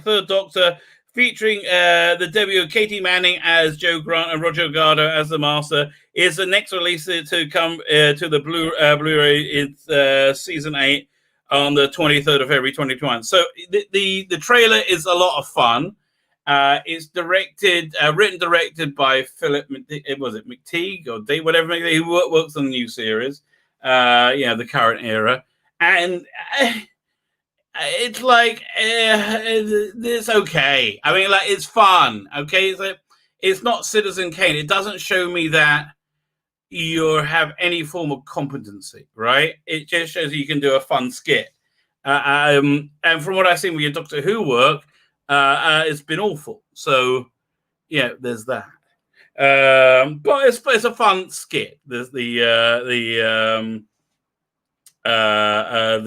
third Doctor, featuring the debut of Katie Manning as Jo Grant and Roger Gardo as the Master, is the next release to come to the Blu-ray. It's season 8 on the 23rd of February 2021. So the trailer is a lot of fun. It's written directed by Philip. Was it McTeague or Dave? Whatever. He works on the new series. The current era, and. It's like it's okay. I mean, like it's fun. Okay, it's not Citizen Kane. It doesn't show me that you have any form of competency, right? It just shows you can do a fun skit. And from what I've seen with your Doctor Who work, it's been awful. So yeah, there's that. But it's a fun skit. There's the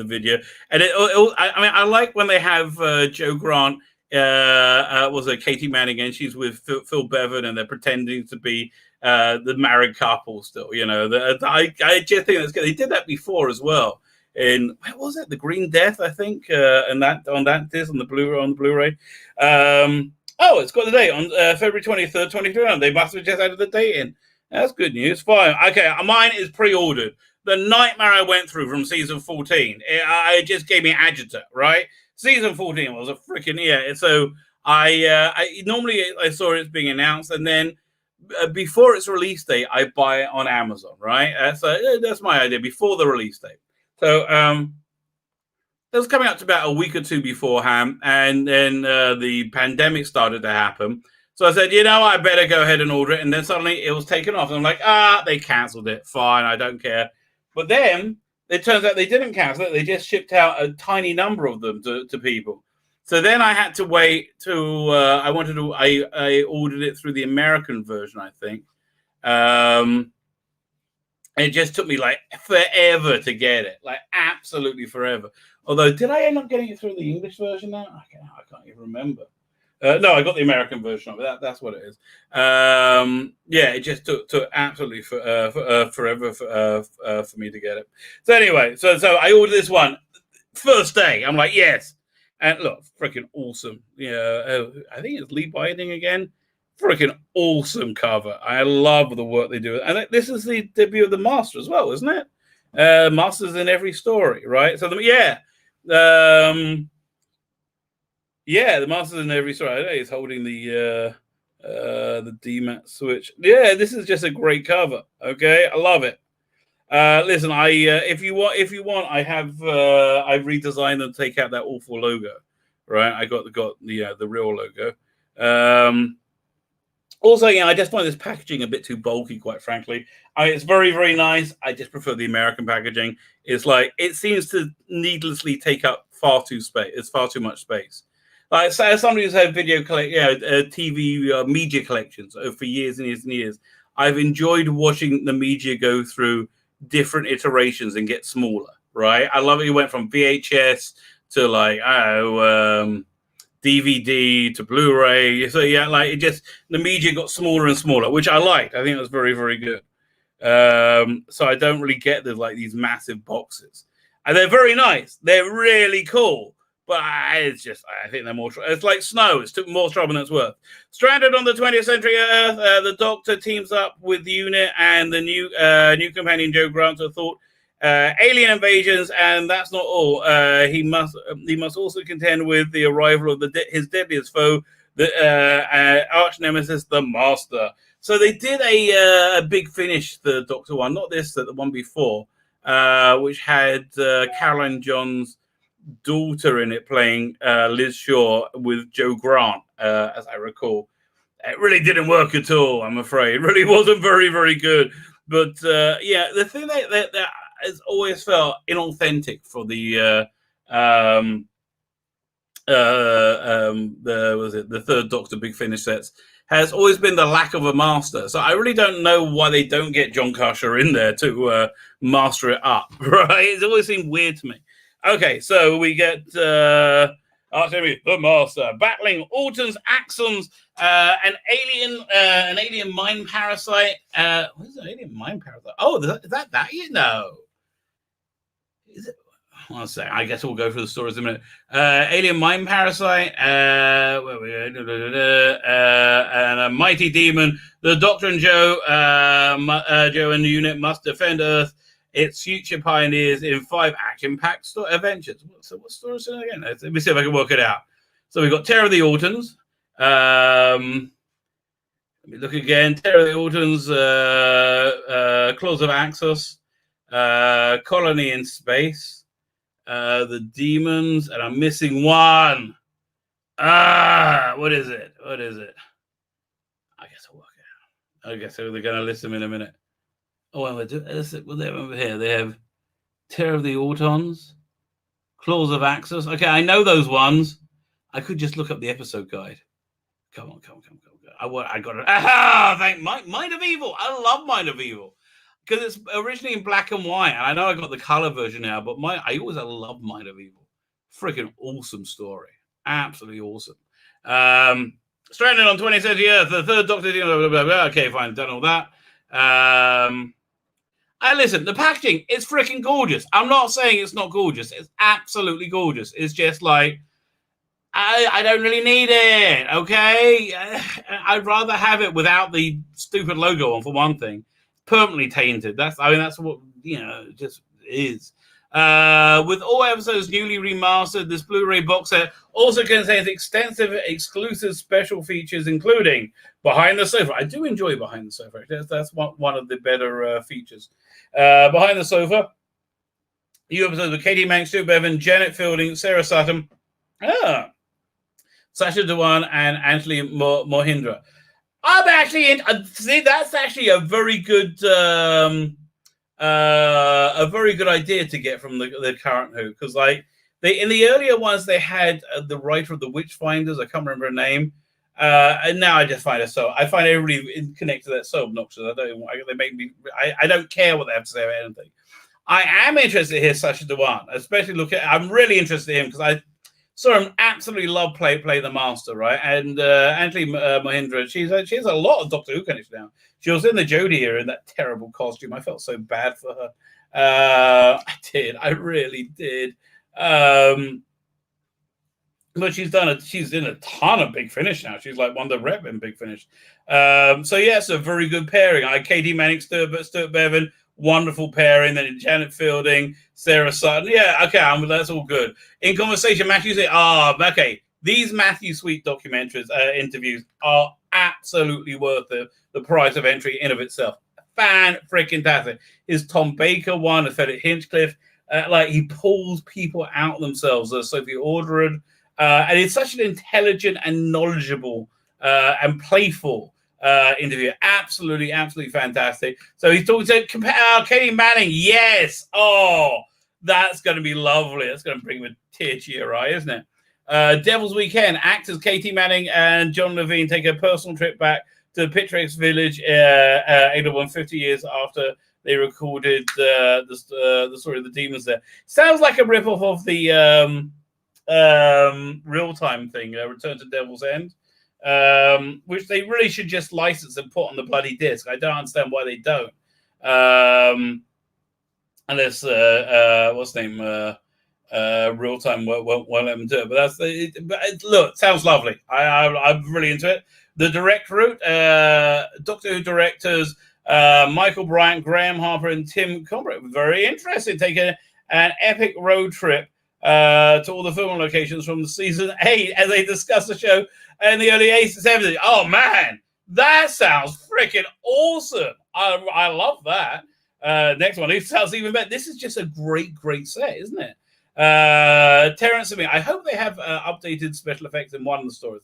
video, and I like when they have Jo Grant, was it Katie Manning, and she's with Phil Bevan, and they're pretending to be the married couple still. You know, I just think that's good. They did that before as well. In where was it? The Green Death, I think, and that on the Blu-ray. It's got the date on February 23rd, 2021. They must have just added the date in. That's good news. Fine. Okay, mine is pre-ordered. The nightmare I went through from season 14, it just gave me agita, right? Season 14 was a freaking, yeah. So I normally I saw it's being announced, and then before its release date, I buy it on Amazon, right? So that's my idea, before the release date. So it was coming up to about a week or two beforehand, and then the pandemic started to happen. So I said, I better go ahead and order it. And then suddenly it was taken off. And I'm like, they cancelled it. Fine, I don't care. But then it turns out they didn't cancel it. They just shipped out a tiny number of them to people. So then I had to wait to, I ordered it through the American version, I think. It just took me like forever to get it, like absolutely forever. Although, did I end up getting it through the English version now? I can't even remember. No, I got the American version of it. That's what it is. It just took absolutely forever for me to get it. So anyway, so I ordered this one. First day, I'm like, yes. And look, freaking awesome. I think it's Lee Binding again. Freaking awesome cover. I love the work they do. And this is the debut of the Master as well, isn't it? Master's in every story, right? So, the Master's in every story. I know he's holding the DMAT switch. Yeah, this is just a great cover. Okay, I love it. Listen, if you want, I have I've redesigned and take out that awful logo. Right, I got the real logo. Also, I just find this packaging a bit too bulky, quite frankly. It's very, very nice. I just prefer the American packaging. It's like, it seems to needlessly take up far too much space. Like, so as somebody who's had TV media collections for years and years and years, I've enjoyed watching the media go through different iterations and get smaller, right? I love it. It went from VHS to DVD to Blu-ray. So the media got smaller and smaller, which I liked. I think it was very, very good. So I don't really get these massive boxes, and they're very nice. They're really cool, but I think they're more. It's like snow. It's more trouble than it's worth. Stranded on the 20th century Earth, the Doctor teams up with the unit and the new companion Jo Grant to thought. Alien invasions, and that's not all. He must also contend with the arrival of his deadliest foe, the arch nemesis, the Master. So they did a big finish, the Doctor one, not this, the one before, which had Caroline John's daughter in it playing Liz Shaw with Jo Grant, as I recall. It really didn't work at all, I'm afraid. It really wasn't very, very good. But the thing that has always felt inauthentic for the third Doctor Big Finish sets has always been the lack of a Master. So I really don't know why they don't get John Cursher in there to master it up, right? It's always seemed weird to me. Okay, so we get the Master battling Auton's Axons, an alien mind parasite. What is an alien mind parasite? Oh, is that is it? One second. I guess we'll go through the stories in a minute. Alien mind parasite, and a mighty demon. The Doctor and Jo and the unit must defend Earth, its future pioneers, in 5 action-packed adventures. So what stories are again? Let me see if I can work it out. So we've got Terror of the Autons. Let me look again. Terror of the Autons, Claws of Axos, Colony in Space, the Demons, and I'm missing one. What is it? I guess I'll work it out. I guess they're going to list them in a minute. Oh, well, they have over here. They have Terror of the Autons, Claws of Axos. Okay, I know those ones. I could just look up the episode guide. Come on. I got it. Aha! Thank Mind of Evil. I love Mind of Evil because it's originally in black and white. And I know I got the color version now, but I always love Mind of Evil. Freaking awesome story. Absolutely awesome. Stranded on 20th Century Earth, the third Doctor. Blah, blah, blah, blah. Okay, fine. Done all that. Listen, the packaging is freaking gorgeous. I'm not saying it's not gorgeous. It's absolutely gorgeous. It's just like, I don't really need it, okay? I'd rather have it without the stupid logo on, for one thing. Permanently tainted. That's what, it just is. With all episodes newly remastered, this Blu-ray box set also contains extensive exclusive special features, including Behind the Sofa. I do enjoy Behind the Sofa. That's one of the better features. Behind the Sofa, new episodes with Katie Manx, Stuart Bevan, Janet Fielding, Sarah Sutton, Sacha Dhawan, and Anthony Mohindra. I'm actually see, that's actually a very good idea to get from the current Who, because like in the earlier ones they had the writer of the Witchfinders, I can't remember her name, and now I just find everybody connected to that so obnoxious. I don't care what they have to say about anything. I am interested to hear Sacha Dhawan, especially I'm really interested in him because I saw him absolutely love play the Master, right? And Anthony Mohindra, she has a lot of Doctor Who connection now. She was in the Jodie era in that terrible costume. I felt so bad for her. I really did. But she's in a ton of Big Finish now. She's like one of the rep in Big Finish. So yeah, it's a very good pairing. Katie Manning, Stuart Bevan, wonderful pairing. Then Janet Fielding, Sarah Sutton. Yeah, okay, that's all good. In conversation, Matthew said, okay, these Matthew Sweet documentaries, interviews are absolutely worth the price of entry in of itself. Fan-freaking-tastic. His Tom Baker one, the Philip Hinchcliffe, he pulls people out themselves. Sophie Orderud, and it's such an intelligent and knowledgeable and playful interview. Absolutely fantastic. So he's talking to Katie Manning. Yes. Oh, that's going to be lovely. That's going to bring a tear to your eye, isn't it? Devil's Weekend. Actors Katie Manning and John Levine take a personal trip back to the Picturesque Village, Ada 50 years after they recorded the story of the demons there. Sounds like a ripoff of the real-time thing, Return to Devil's End, which they really should just license and put on the bloody disc. I don't understand why they don't. Unless what's the name? Real time won't let them do it. But look, sounds lovely. I'm really into it. The direct route, Doctor Who directors Michael Bryant, Graham Harper, and Tim Combrick. Very interesting. Taking an epic road trip to all the filming locations from season 8 as they discuss the show in the early 80s and 70s. Oh man, that sounds freaking awesome. I love that. Next one, it sounds even better. This is just a great set, isn't it? Terrence and me, I hope they have updated special effects in one of the stories.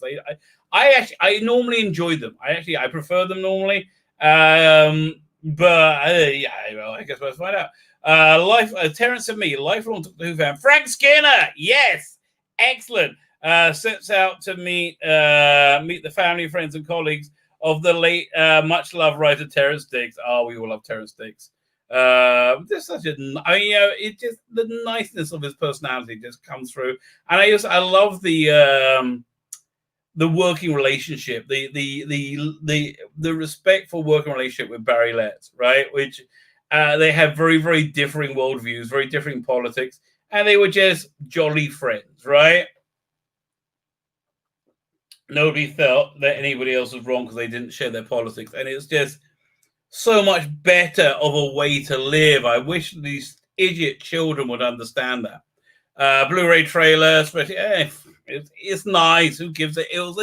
I normally enjoy them. I prefer them normally. But I guess we'll find out. Terrence and me, lifelong Doctor Who fan. Frank Skinner, yes, excellent. Sets out to meet the family, friends, and colleagues of the late, much loved writer Terrence Diggs. Oh, we all love Terrence Diggs. Just such it just the niceness of his personality just comes through, and I love the working relationship, the respectful working relationship with Barry Letts, right? Which they have very, very differing worldviews, very differing politics, and they were just jolly friends, right? Nobody felt that anybody else was wrong because they didn't share their politics, and it's just so much better of a way to live. I wish these idiot children would understand that. Blu-ray trailer, especially, it's nice. Who gives it? It was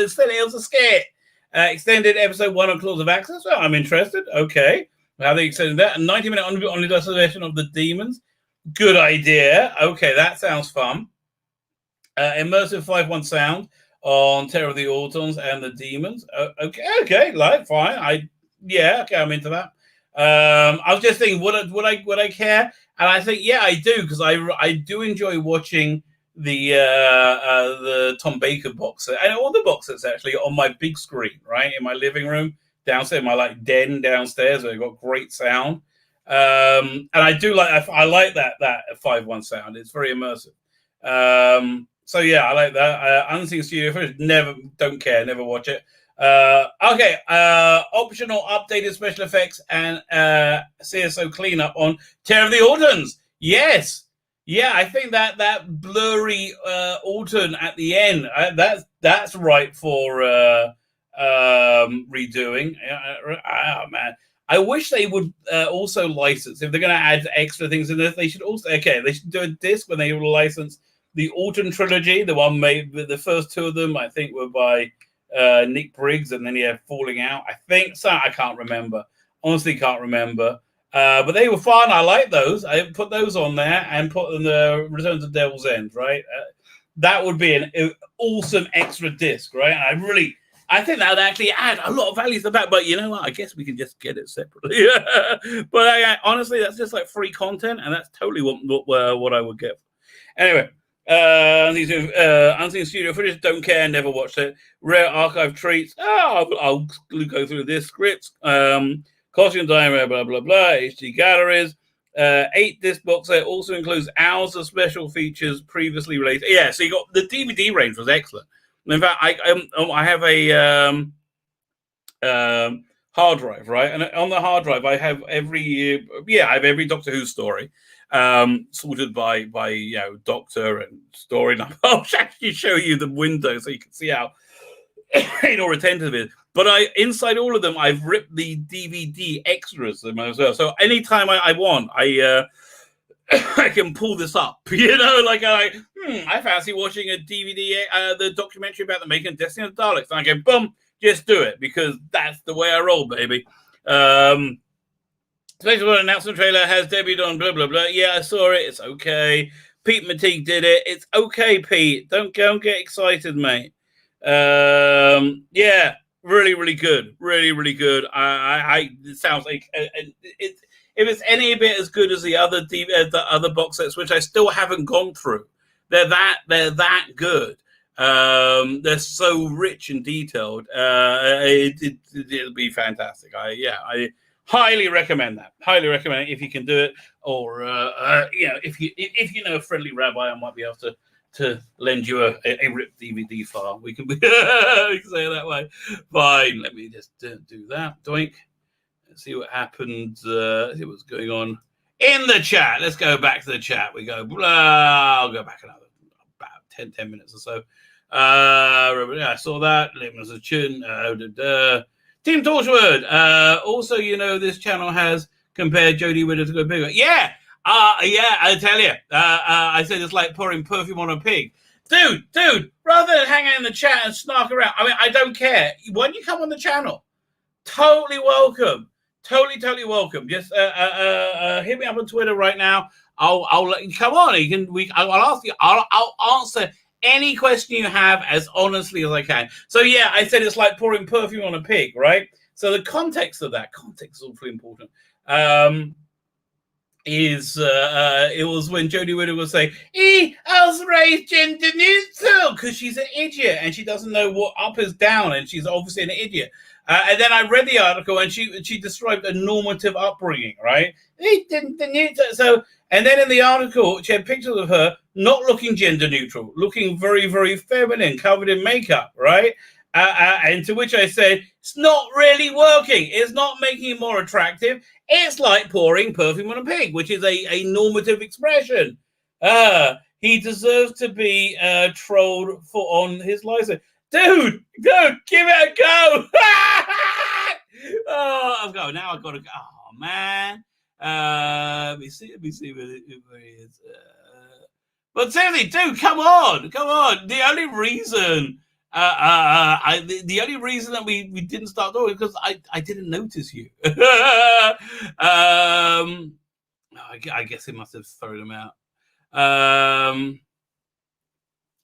a skit. Extended episode 1 on Claws of Access. Well, I'm interested. Okay. How they extended that. A 90-minute only destination of the demons. Good idea. Okay, that sounds fun. Immersive 5.1 sound on Terror of the Autons and the Demons. Okay, fine. I'm into that. I was just thinking, would I care? And I think, yeah, I do, because I do enjoy watching the Tom Baker box set and all the box sets actually on my big screen, right, in my living room downstairs, my den downstairs, where I've got great sound. And I do I like that 5.1 sound. It's very immersive. So yeah, I like that. Unseen Studio Footage, don't care, never watch it. Okay, optional updated special effects and CSO cleanup on Terror of the Autons. Yes, yeah, I think that blurry Auton at the end, that's right for redoing. Oh man, I wish they would also license, if they're going to add extra things in this, they should also, they should do a disc when they will license the Autumn trilogy. The one made, the first two of them, I think, were by Nick Briggs, and then Falling Out. I think so. I can't remember. Honestly, can't remember. But they were fun. I like those. I put those on there and put in the Return of Devil's End, right? That would be an awesome extra disc, right? And I think that would actually add a lot of value to the back. But you know what? I guess we can just get it separately. But honestly, that's just like free content, and that's totally what I would get. Anyway, unseen studio footage. Don't care. Never watched it. Rare archive treats. I'll go through this script. Costume diary, blah blah blah. HD galleries. 8 disc box set also includes hours of special features previously released. Yeah, so you got the DVD range was excellent. In fact, I have a hard drive, right? And on the hard drive, I have every Doctor Who story, sorted by Doctor and story. And I'll actually show you the window so you can see how retentive it is. But inside all of them, I've ripped the DVD extras as well. So anytime I want, I can pull this up, I fancy watching a DVD, the documentary about the making of Destiny of the Daleks. And I go, boom, just do it, because that's the way I roll, baby. Special announcement trailer has debuted on blah, blah, blah. Yeah, I saw it. It's okay. Pete Mateague did it. It's okay, Pete. Don't get excited, mate. Yeah, really, really good. Really, really good. It sounds like if it's any bit as good as the other box sets, which I still haven't gone through, they're that good. They're so rich and detailed. It'll be fantastic. I highly recommend that. Highly recommend it if you can do it, or if you know a friendly rabbi, I might be able to lend you a ripped DVD file. We can say it that way. Fine. Let me just do that. Doink. See what happened. See what's going on in the chat. Let's go back to the chat. We go. I'll go back about 10 minutes or so. I saw that. Lemons of Chin. Team Torchwood. Also, this channel has compared Jodie Whittaker to go bigger. Yeah. I tell you. I said it's like pouring perfume on a pig. Dude. Rather than hang out in the chat and snark around. I mean, I don't care. When you come on the channel, totally welcome. Totally welcome. Just hit me up on Twitter right now. I'll let you come on. I'll ask you. I'll answer any question you have as honestly as I can. So yeah, I said it's like pouring perfume on a pig, right? So the context of that is awfully important. It was when Jodie Whittaker was saying, I was raised gender neutral because she's an idiot and she doesn't know what up is down, and she's obviously an idiot. And then I read the article, and she described a normative upbringing, right? So, and then in the article, she had pictures of her not looking gender neutral, looking very, very feminine, covered in makeup, right? And to which I said, it's not really working. It's not making it more attractive. It's like pouring perfume on a pig, which is a normative expression. He deserves to be trolled on his license. Dude, give it a go. I'm going. Now I've got to go. Oh, man. Let me see where he is. But seriously, dude, come on. The only reason... the only reason that we didn't start doing is because I didn't notice you. I guess it must have thrown them out.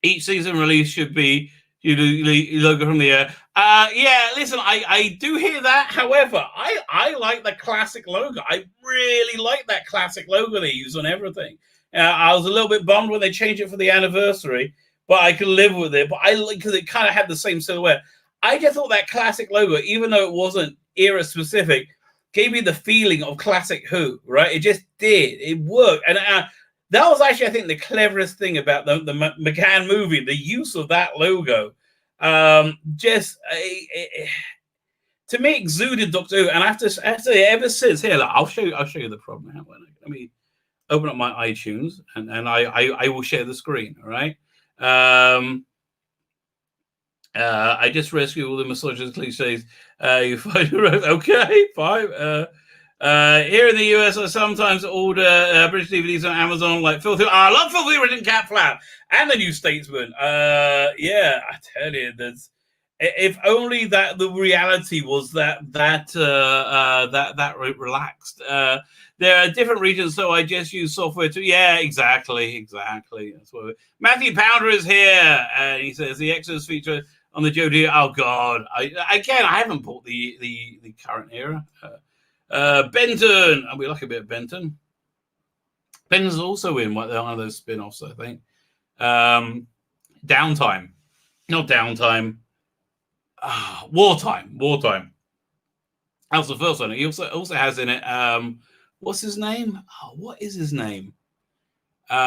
Each season release should be logo from the air. Yeah, listen, I do hear that. However, I like the classic logo. I really like that classic logo they use on everything. I was a little bit bummed when they changed it for the anniversary, but I could live with it. But I like, because it kind of had the same silhouette. I just thought that classic logo, even though it wasn't era specific, gave me the feeling of classic Who, right? It just did. It worked. And that was actually, I think, the cleverest thing about the McCann movie, the use of that logo. To me, exuded Doctor Who. And I have to say, ever since, here, look, I'll show you the problem. Let me open up my iTunes, and I will share the screen, all right? I just rescue all the misogynist cliches. You find okay, fine. Here in the US, I sometimes order British DVDs on Amazon, like Filthy. I love Filthy Written Cat Flap and The New Statesman. Yeah, I tell you, there's. If only that the reality was that relaxed. There are different regions, so I just use software to. Yeah, exactly. That's what Matthew Pounder is here, and he says the Exodus feature on the Joe D. Oh God, I haven't bought the current era. Benton, and we like a bit of Benton. Benton's also in one of those spin-offs, I think. Downtime, not Downtime. Wartime. That was the first one. He also has in it. What's his name? Oh, what is his name? Played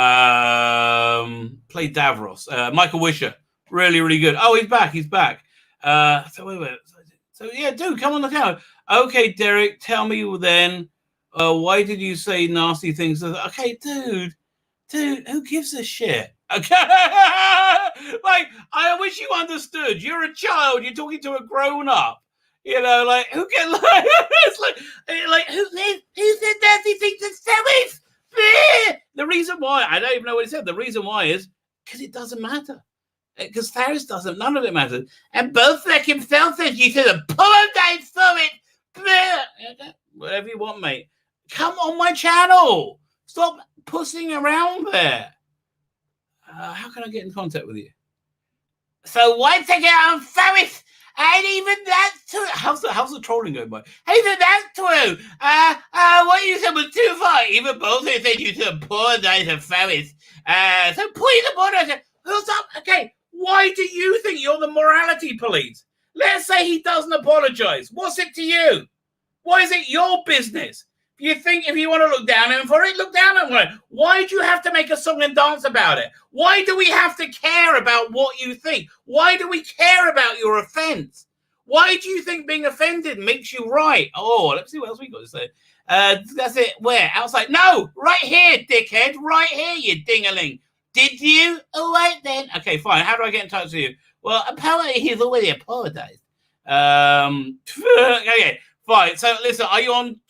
Davros. Michael Wisher. Really, really good. Oh, he's back. So wait. So yeah, dude, come on the camera. Okay, Derek, tell me then. Why did you say nasty things? Okay, dude, who gives a shit? Okay, like I wish you understood. You're a child. You're talking to a grown up. You know, like who get like it's like who said nasty things to Sammy? The reason why I don't even know what he said. The reason why is because it doesn't matter. Because Ferris doesn't. None of it matters. And Bozek himself says you should apologize for it. Whatever you want, mate. Come on my channel. Stop pussing around there. How can I get in contact with you? So once again, I'm Ferris. And even that's true. How's the trolling going by? Even that's true. What you said was too far. Even Bozek said you should apologize to Ferris. So please apologize. Who's up? Okay. Why do you think you're the morality police? Let's say he doesn't apologize. What's it to you? Why is it your business? If you want to look down on him for it, look down on him. Why do you have to make a song and dance about it? Why do we have to care about what you think? Why do we care about your offense? Why do you think being offended makes you right? Oh, let's see what else we got to say. That's it. Where? Outside? No, right here, dickhead. Right here, you dingaling. Did you? All right, then. Okay, fine. How do I get in touch with you? Well, apparently he's already apologized. Okay, fine. So, listen, are you on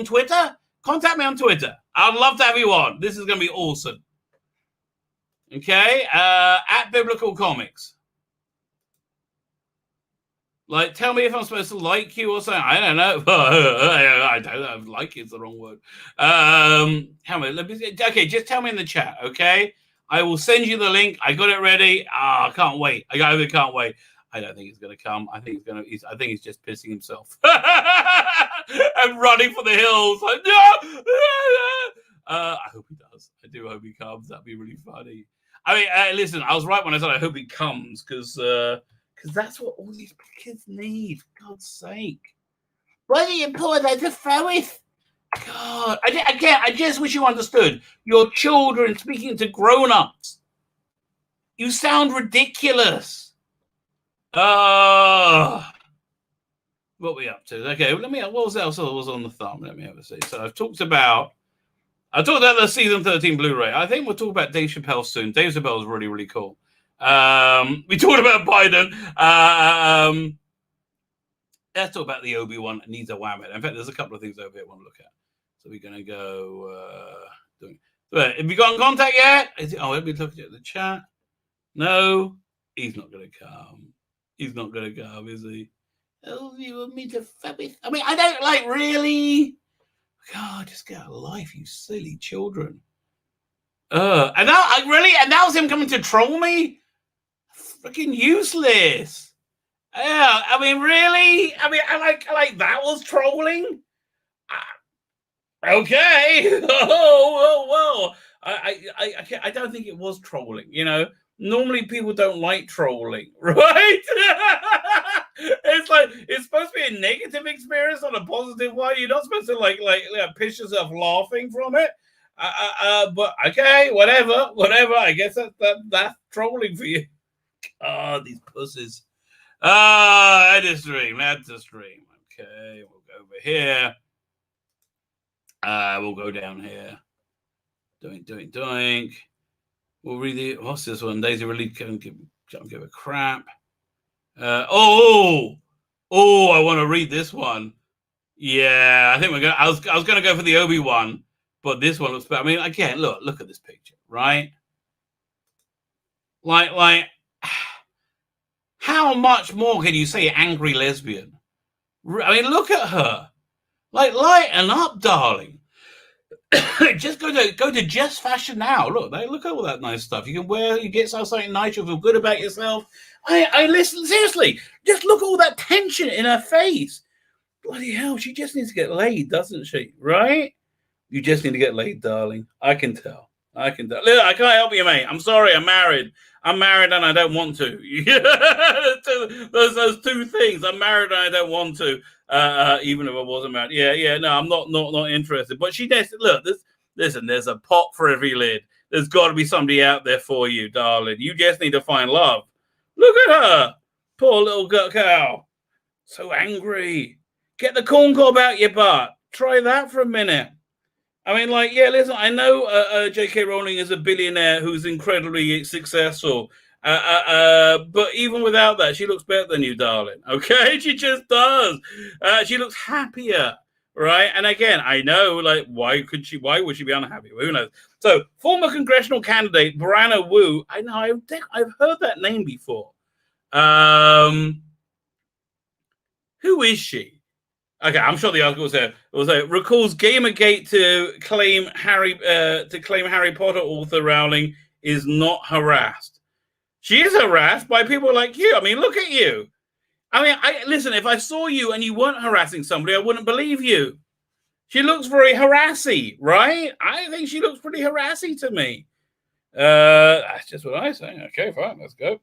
Twitter? Contact me on Twitter. I'd love to have you on. This is going to be awesome. Okay? At Biblical Comics. Like, tell me if I'm supposed to like you or something. I don't know. I don't know. Like is the wrong word. How many? Okay, just tell me in the chat, okay? I will send you the link. I got it ready. I can't wait. I can't wait. I don't think he's going to come. I think he's just pissing himself and running for the hills. Like, no! I hope he does. I do hope he comes. That'd be really funny. I mean, listen, I was right when I said I hope he comes because that's what all these kids need. For God's sake. Why do you pull that to Ferris? God, I just wish you understood. Your children speaking to grown-ups. You sound ridiculous. What are we up to? Okay, what was else was on the thumb? Let me have a see. So I talked about the season 13 Blu-ray. I think we'll talk about Dave Chappelle soon. Dave Chappelle is really, really cool. We talked about Biden. Let's talk about the Obi-Wan needs a Whamen. In fact, there's a couple of things over here I want to look at. So we're going to go... have you got in contact yet? Let me look at the chat. No, he's not going to come. He's not going to come, is he? Oh, you want me to I mean, I don't really... God, just get a life, you silly children. And that was him coming to troll me? Freaking useless. Yeah, I mean, really? I mean, I like that was trolling. Okay. Well. I don't think it was trolling. You know, normally people don't like trolling, right? It's like it's supposed to be a negative experience, not a positive one. You're not supposed to like piss yourself laughing from it. But okay, whatever. I guess that's trolling for you. These pussies. That's a stream. Okay, we'll go over here. We'll go down here. Doink. We'll read it. What's this one? Daisy really don't give a crap. I want to read this one. Yeah, I think we're gonna. I was gonna go for the Obi-Wan, but this one looks better. I mean, again, look at this picture, right? Like, how much more can you say angry lesbian? I mean, look at her. Like, lighten up, darling. Just go to Just Fashion now. Look at all that nice stuff. You can wear. You get something nice. You feel good about yourself. I listen seriously. Just look at all that tension in her face. Bloody hell, she just needs to get laid, doesn't she? Right? You just need to get laid, darling. I can tell. Look, I can't help you, mate. I'm sorry. I'm married and I don't want to. those two things. I'm married and I don't want to. Even if I wasn't married. Yeah. No, I'm not interested. But she does. Look, listen. There's a pot for every lid. There's got to be somebody out there for you, darling. You just need to find love. Look at her, poor little cow. So angry. Get the corn cob out your butt. Try that for a minute. I mean, like, yeah, listen, I know J.K. Rowling is a billionaire who's incredibly successful. But even without that, she looks better than you, darling. Okay? She just does. She looks happier, right? And again, I know, like, why would she be unhappy? Who knows? So, former congressional candidate Brianna Wu, I know, I've heard that name before. Who is she? Okay, I'm sure the article will say recalls Gamergate to claim Harry Potter author Rowling is not harassed. She is harassed by people like you. I mean, look at you. I mean, listen. If I saw you and you weren't harassing somebody, I wouldn't believe you. She looks very harassy, right? I think she looks pretty harassy to me. That's just what I say. Okay, fine, let's go.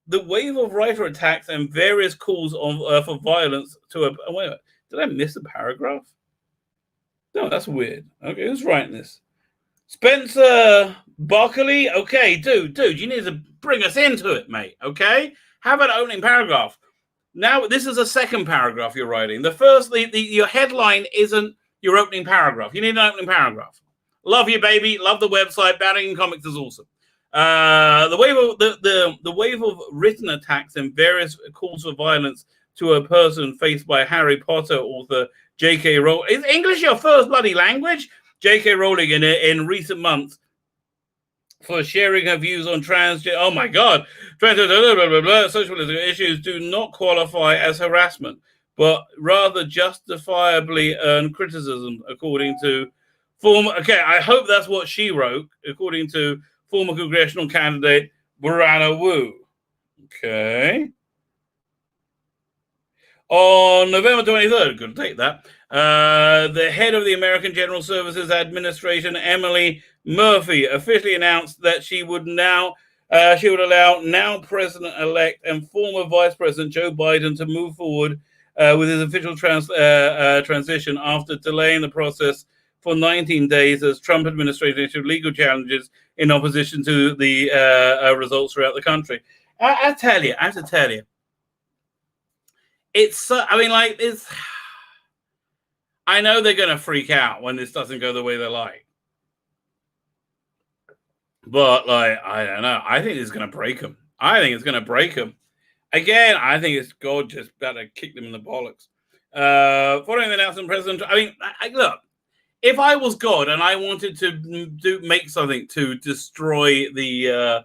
The wave of writer attacks and various calls for violence to a... Oh, wait a minute. Did I miss a paragraph? No, that's weird. Okay, who's writing this? Spencer Barkley? Okay, dude, you need to bring us into it, mate, okay? How about an opening paragraph? Now, this is a second paragraph you're writing. The first, your headline isn't your opening paragraph. You need an opening paragraph. Love you, baby. Love the website. Batting Comics is awesome. The wave of written attacks and various calls for violence to a person faced by Harry Potter author J.K. Rowling. Is English your first bloody language? J.K. Rowling in recent months for sharing her views on oh my God, social issues do not qualify as harassment, but rather justifiably earn criticism, according to former. Okay, I hope that's what she wrote, according to former congressional candidate Brianna Wu. Okay. On November 23rd, going to take that, the head of the American General Services Administration, Emily Murphy, officially announced that she would allow now President-elect and former Vice President Joe Biden to move forward with his official transition after delaying the process for 19 days as Trump administration issued legal challenges in opposition to the results throughout the country. I have to tell you, it's. I mean, like, it's. I know they're going to freak out when this doesn't go the way they like, but like, I don't know. I think it's going to break them. Again, I think it's God just better kick them in the bollocks. Following the announcement, President. I mean, look. If I was God and I wanted to make something to destroy the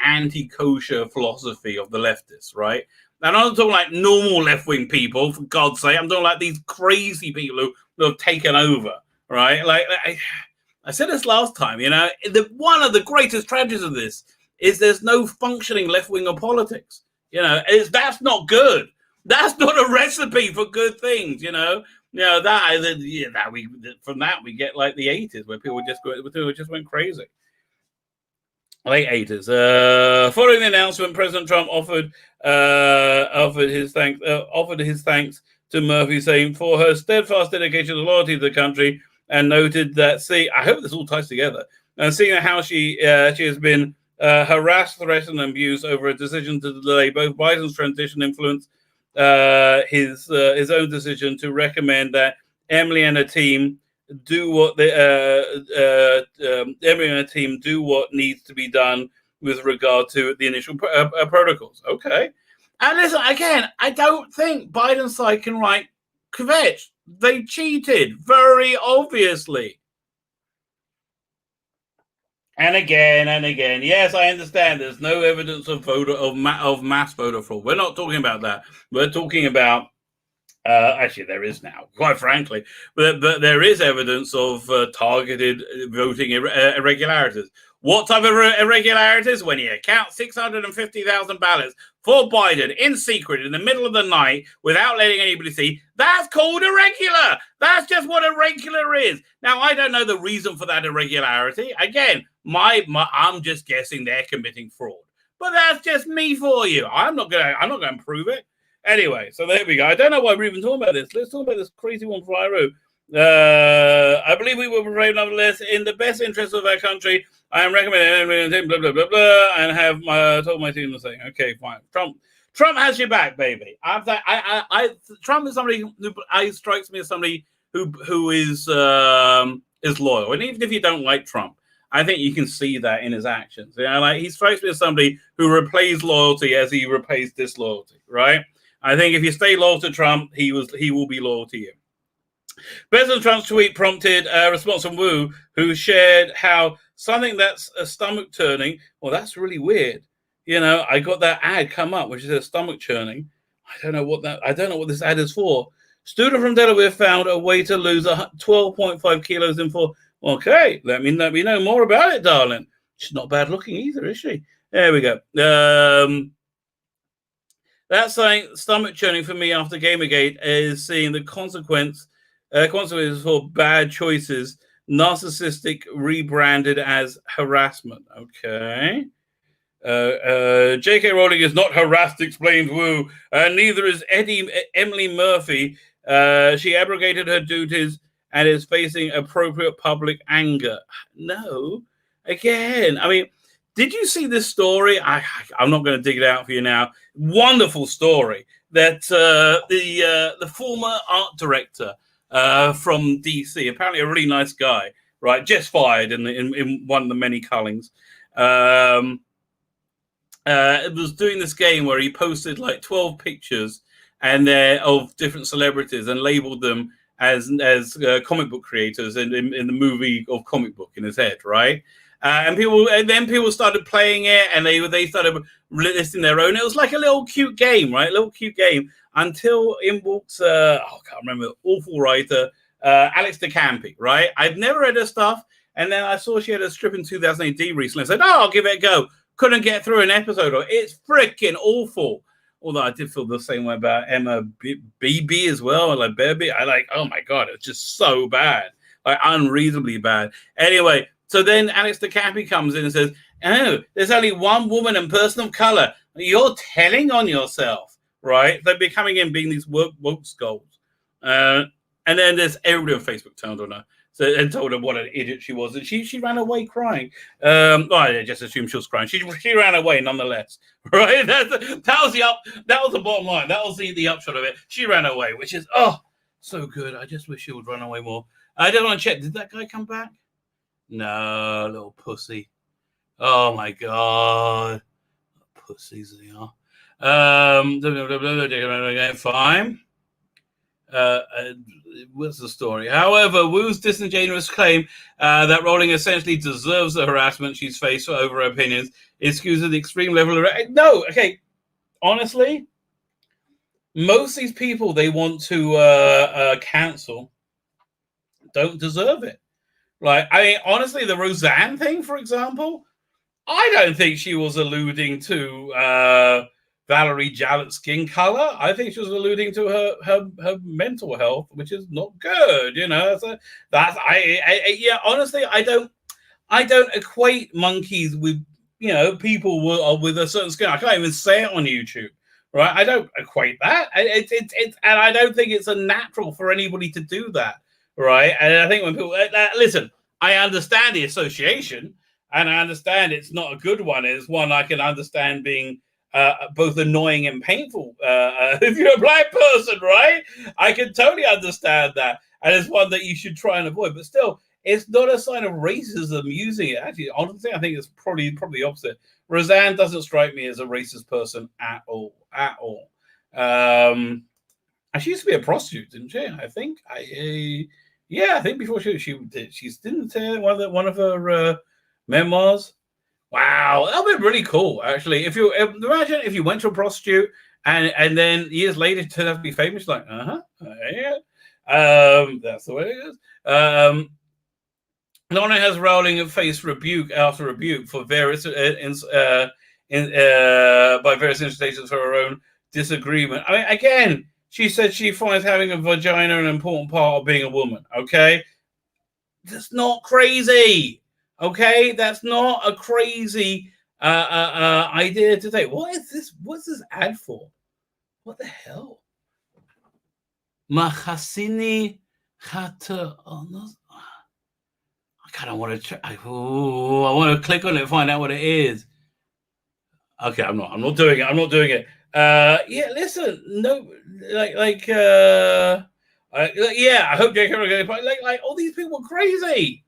anti-kosher philosophy of the leftists, right? And I'm not talking like normal left-wing people, for God's sake. I'm talking like these crazy people who have taken over, right? Like I said this last time, you know, one of the greatest tragedies of this is there's no functioning left-wing of politics. You know, that's not good. That's not a recipe for good things, you know. You know, from that we get like the 80s where people just went crazy. Late 80s. Following the announcement, President Trump offered his thanks to Murphy, saying for her steadfast dedication and loyalty to the country, and noted that I hope this all ties together. And seeing how she has been harassed, threatened, and abused over a decision to delay both Biden's transition influence. His own decision to recommend that Emily and her team do what needs to be done with regard to the initial protocols. Okay. And listen, again, I don't think Biden's side can write kvetch. They cheated very obviously. And again, yes, I understand. There's no evidence of mass voter fraud. We're not talking about that. We're talking about actually, there is now, quite frankly, but there is evidence of targeted voting irregularities. What type of irregularities? When you count 650,000 ballots for Biden in secret in the middle of the night without letting anybody see, that's called irregular. That's just what irregular is. Now, I don't know the reason for that irregularity. Again, I'm just guessing they're committing fraud. But that's just me for you. I'm not going to prove it. Anyway, so there we go. I don't know why we're even talking about this. Let's talk about this crazy one for Iro. I believe we will brave nonetheless in the best interest of our country. I am recommending blah blah blah blah, and have told my team the same. Okay, fine. Trump has your back, baby. Trump is somebody who strikes me as somebody who is loyal, and even if you don't like Trump, I think you can see that in his actions. You know, like he strikes me as somebody who replays loyalty as he repays disloyalty. Right? I think if you stay loyal to Trump, he will be loyal to you. President Trump's tweet prompted a response from Wu, who shared how something that's a stomach turning. Well, that's really weird. You know, I got that ad come up, which is a stomach churning. I don't know what this ad is for. Student from Delaware found a way to lose 12.5 kilos in 4. Okay, let me know more about it, darling. She's not bad looking either, is she? There we go. That's saying stomach churning for me after Gamergate is seeing the consequences for bad choices, narcissistic rebranded as harassment. Okay. J.K. Rowling is not harassed, explained Wu. Neither is Emily Murphy. She abrogated her duties and is facing appropriate public anger. No. Again, I mean, did you see this story? I'm not going to dig it out for you now. Wonderful story that the former art director from DC, apparently a really nice guy, right? Just fired in one of the many cullings. It was doing this game where he posted like 12 pictures and of different celebrities and labeled them as comic book creators in the movie of comic book in his head, right? And then people started playing it, and they started listing their own. It was like a little cute game, right? A little cute game until in walks I can't remember, awful writer Alex DeCampi, right? I've never read her stuff, and then I saw she had a strip in 2000 AD recently. I said, "Oh, I'll give it a go." Couldn't get through an episode. It's freaking awful. Although I did feel the same way about Emma BB as well. Like Baby, oh my god, it's just so bad, like unreasonably bad. Anyway. So then Alex DeCampi comes in and says, "Oh, there's only one woman and person of color. You're telling on yourself, right?" They're becoming in being these woke skulls. And then there's everybody on Facebook turned on her and told her what an idiot she was. And she ran away crying. I just assumed she was crying. She ran away nonetheless, right? That was the bottom line. That was the upshot of it. She ran away, which is, so good. I just wish she would run away more. I just want to check. Did that guy come back? No, little pussy. Oh my god. Pussies they are. Fine. What's the story? However, Wu's disingenuous claim that Rowling essentially deserves the harassment she's faced over her opinions excuses the extreme level of... No, okay. Honestly, most of these people they want to cancel don't deserve it. Like, I mean, honestly, the Roseanne thing, for example, I don't think she was alluding to Valerie Jarrett's skin color. I think she was alluding to her mental health, which is not good. You know, honestly, I don't equate monkeys with people with a certain skin. I can't even say it on YouTube, right? I don't equate that. And I don't think it's a natural for anybody to do that. Right, and I think when people listen, I understand the association, and I understand it's not a good one. It's one I can understand being both annoying and painful. If you're a black person, right, I can totally understand that, and it's one that you should try and avoid. But still, It's not a sign of racism using it. Actually, honestly, I think it's probably the opposite. Roseanne doesn't strike me as a racist person at all. And she used to be a prostitute, didn't she? I think. I think before she didn't one of her memoirs. Wow, that would be really cool. Actually, if you imagine if you went to a prostitute and then years later turned out to be famous, like yeah, that's the way it is. Not only has Rowling faced rebuke after rebuke for various by various institutions for her own disagreement. I mean, again, she said she finds having a vagina an important part of being a woman. Okay, that's not crazy. Okay, that's not a crazy idea to take. What is this? What's this ad for? What the hell? Mahasini Hata. Oh, no. I kind of want to try. I want to click on it and find out what it is. Okay, I'm not doing it. I'm not doing it. Yeah, listen, no, yeah, I hope J.K. Rowling like all these people are crazy.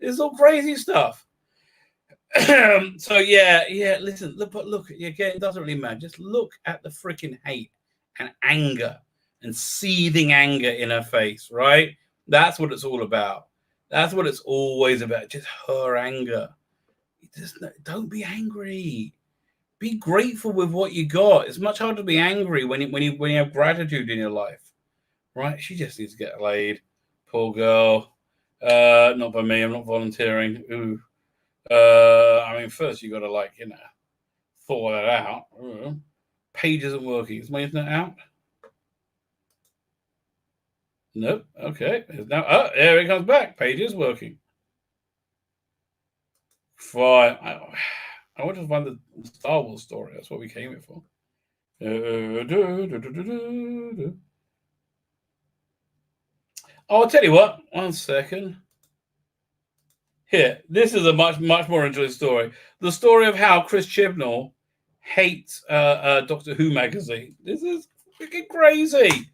It's all crazy stuff. So yeah. Listen, look. Again, it doesn't really matter. Just look at the freaking hate and anger and seething anger in her face. Right? That's what it's all about. That's what it's always about. Just her anger. Just don't be angry. Be grateful with what you got. It's much harder to be angry when you have gratitude in your life. Right? She just needs to get laid. Poor girl. Not by me. I'm not volunteering. Ooh. I mean, first you got to thaw that out. Page isn't working. Is my internet out? Nope. Okay. Now, there it comes back. Page is working. Fine. I want to find the Star Wars story. That's what we came here for. I'll tell you what. 1 second. Here, this is a much more interesting story. The story of how Chris Chibnall hates Doctor Who magazine. This is freaking crazy.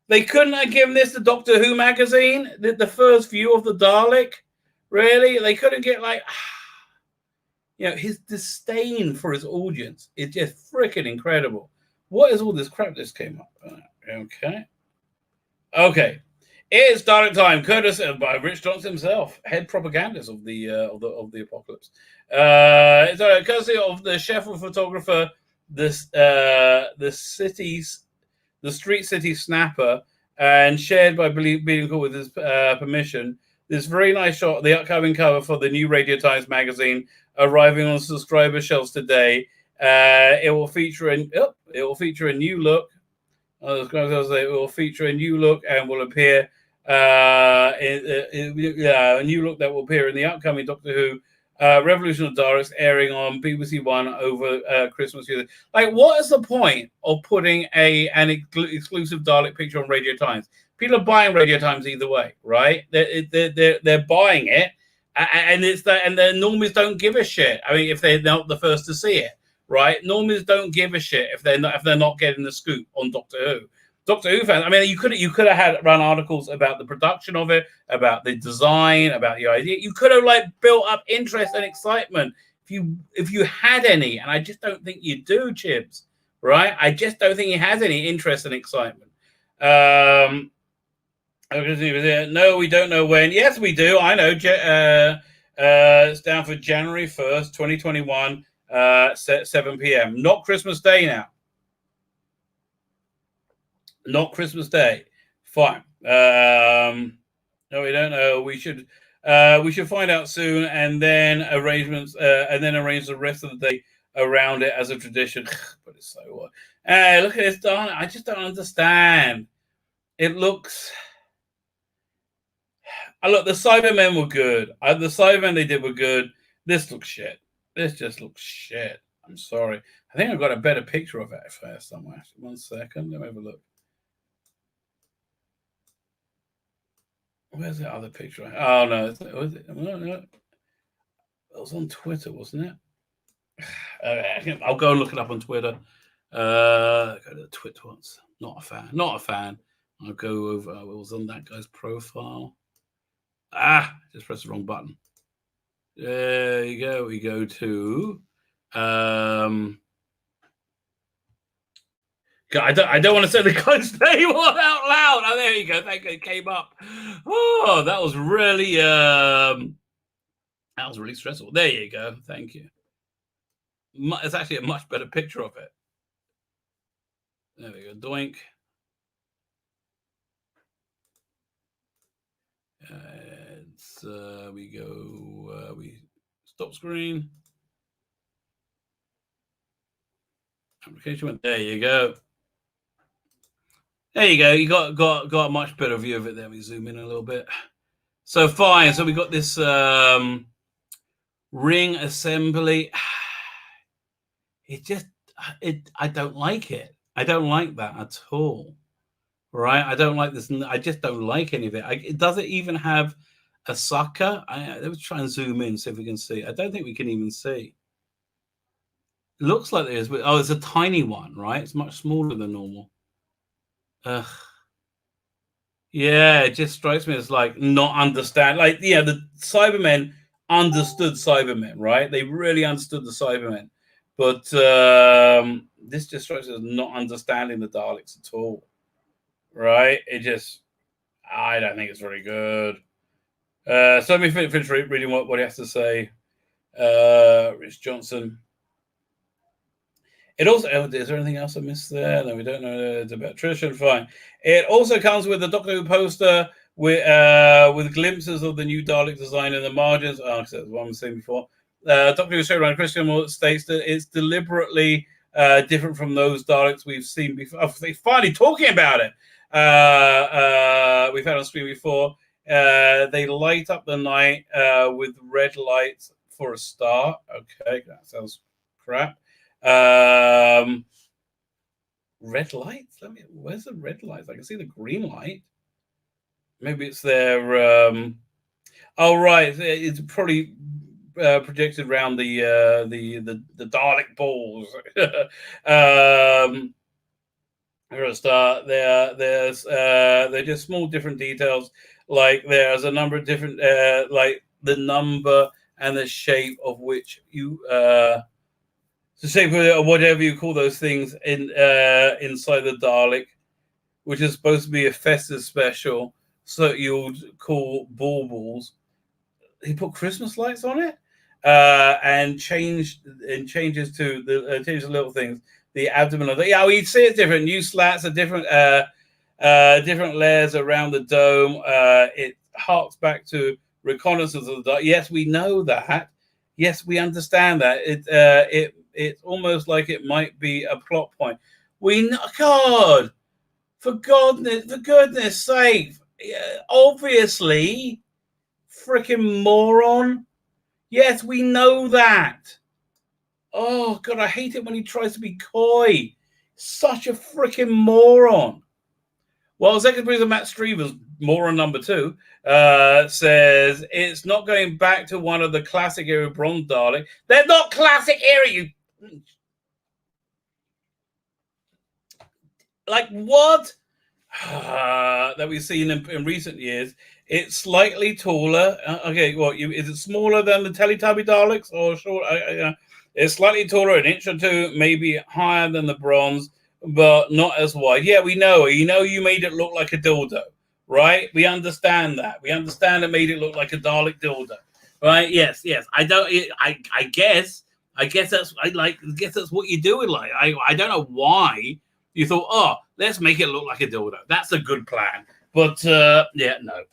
They couldn't have given this to Doctor Who magazine, the first view of the Dalek. Really? They couldn't get his disdain for his audience is just freaking incredible. What is all this crap that came up? Okay. It's Dalek time, courtesy by Rich Johnson himself, head propagandist of the apocalypse. It's courtesy of the Sheffield photographer, the Street City Snapper, and shared by Being Cool with his permission. This very nice shot of the upcoming cover for the new Radio Times magazine arriving on subscriber shelves today. It will feature a new look. It will feature a new look and will appear a new look that will appear in the upcoming Doctor Who Revolution of Daleks airing on BBC One over Christmas. What is the point of putting an exclusive Dalek picture on Radio Times? People are buying Radio Times either way, right? They're buying it, and it's that, and the normies don't give a shit. I mean, if they're not the first to see it, right? Normies don't give a shit if they're not getting the scoop on Doctor Who. Doctor Who fans. I mean, you could have run articles about the production of it, about the design, about the idea. You could have built up interest and excitement if you had any, and I just don't think you do, Chibs. Right? I just don't think he has any interest and excitement. No, we don't know when. Yes, we do. I know. It's down for January 1st, 2021, 7 p.m. Not Christmas Day now. Not Christmas Day. Fine. No, we don't know. We should find out soon, and then arrange the rest of the day around it as a tradition. But it's so what? Hey, look at this, darn it. I just don't understand. It looks. Look, the Cybermen were good. The Cybermen they did were good. This looks shit. This just looks shit. I'm sorry. I think I've got a better picture of it first somewhere. 1 second. Let me have a look. Where's the other picture? Oh, no. Was it? No. It was on Twitter, wasn't it? I'll go and look it up on Twitter. Go to the Twitter once. Not a fan. I'll go over. It was on that guy's profile. Just just press the wrong button. There you go. We go to I don't want to say the guy's name out loud. Oh, there you go. Thank you. It came up. Oh, that was really stressful. There you go. Thank you. It's actually a much better picture of it. There we go. Doink. We go. We stop screen. Application. There you go. There you go. You got a much better view of it. There we zoom in a little bit. So fine. So we got this ring assembly. I don't like it. I don't like that at all. Right? I don't like this. I just don't like any of it. It doesn't even have a sucker. Let's try and zoom in, see if we can see. I don't think we can even see. It looks like there is, but it's a tiny one, right? It's much smaller than normal. Yeah, it just strikes me as like not understand. Like, yeah, the Cybermen understood Cybermen, right? They really understood the Cybermen. But this just strikes me as not understanding the Daleks at all. Right? I don't think it's very good. So let me finish reading what he has to say. Rich Johnson. It also, is there anything else I missed there? No, we don't know. It's about tradition. Fine. It also comes with a Doctor Who poster with glimpses of the new Dalek design in the margins. Oh, that's what I was saying before. Doctor Who showrunner Christian Moore states that it's deliberately different from those Daleks we've seen before. Oh, they're finally talking about it. We've had on screen before. They light up the night with red lights for a start. Okay, that sounds crap. Red lights. Where's the red lights? I can see the green light. Maybe it's their. Oh right, it's probably projected around the Dalek balls. For a start, they're just small different details. Like there's a number of different, like the number and the shape of which you. The shape of whatever you call those things inside the Dalek, which is supposed to be a festive special, so you'll call baubles. He put Christmas lights on it, and changes to the change the little things. The abdomen of the we see it different. New slats are different, different layers around the dome. It harks back to reconnaissance of the Dalek. Yes, we know that. Yes, we understand that. It's almost like it might be a plot point. We know, God, for goodness sake, obviously, freaking moron. Yes, we know that. Oh, God, I hate it when he tries to be coy. Such a freaking moron. Well, second producer Matt Strevers, moron number 2, says it's not going back to one of the classic era Bronze Dalek. They're not classic era, you. Like what? That we've seen in recent years. It's slightly taller. Okay, is it smaller than the Teletubby Daleks or short? It's slightly taller, an inch or two, maybe higher than the bronze, but not as wide. Yeah, we know. You know, you made it look like a dildo, right? We understand that. We understand it made it look like a Dalek dildo, right? Yes. I don't. I guess that's. I guess that's what you do with light. I don't know why you thought, let's make it look like a dildo. That's a good plan. But yeah, no.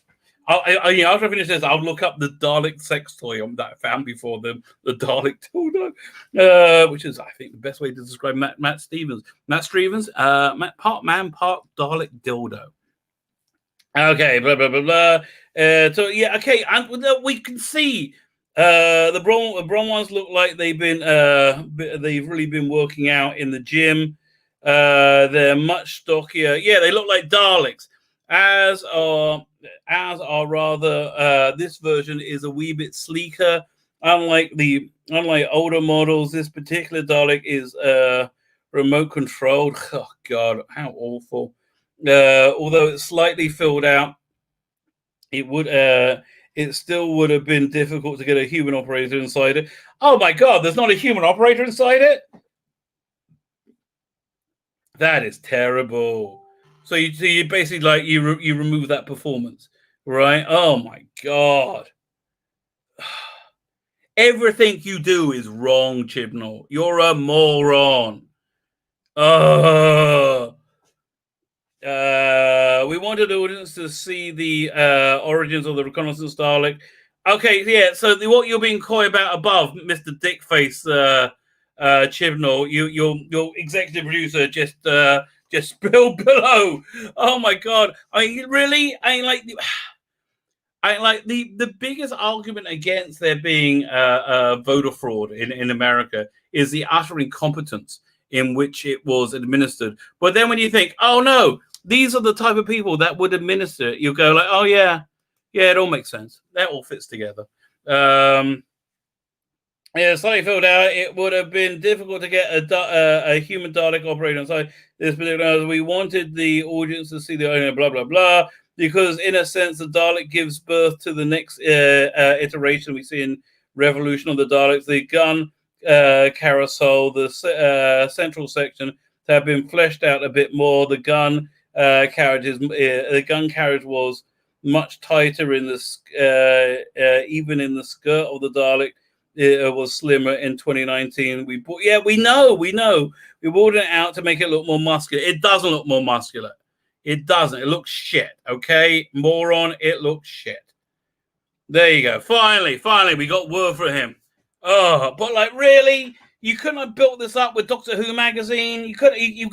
After I finish this, I'll look up the Dalek sex toy that I found before the Dalek dildo, which is, I think, the best way to describe Matt Stevens. Part man, part Dalek dildo. Okay, blah blah blah blah. So yeah, okay, and we can see the Bron ones look like they've really been working out in the gym. They're much stockier. Yeah, they look like Daleks. As are rather this version is a wee bit sleeker. Unlike older models, this particular Dalek is remote controlled. Oh God, how awful! Although it's slightly filled out, it it still would have been difficult to get a human operator inside it. Oh my God, there's not a human operator inside it? That is terrible. So you basically like you remove that performance, right? Oh my God. Everything you do is wrong, Chibnall. You're a moron. We wanted the audience to see the origins of the reconnaissance Dalek. Okay, yeah. So what you're being coy about above, Mr. Dickface Chibnall, your executive producer just spilled below. Oh my God! Really? The biggest argument against there being voter fraud in America is the utter incompetence in which it was administered. But then when you think, oh no, these are the type of people that would administer it, you go like, oh yeah, it all makes sense. That all fits together. Yeah, slightly filled out. It would have been difficult to get a human Dalek operator inside this particular. We wanted the audience to see the blah blah blah, because in a sense the Dalek gives birth to the next iteration we see in Revolution of the Daleks. The gun carousel, the central section have been fleshed out a bit more. The gun carriage was much tighter in even in the skirt of the Dalek. It was slimmer in 2019. We know. We brought it out to make it look more muscular. It doesn't look more muscular. It doesn't. It looks shit. Okay, moron. It looks shit. There you go. Finally, we got word for him. Oh, but like, really, you couldn't have built this up with Doctor Who magazine. You couldn't. You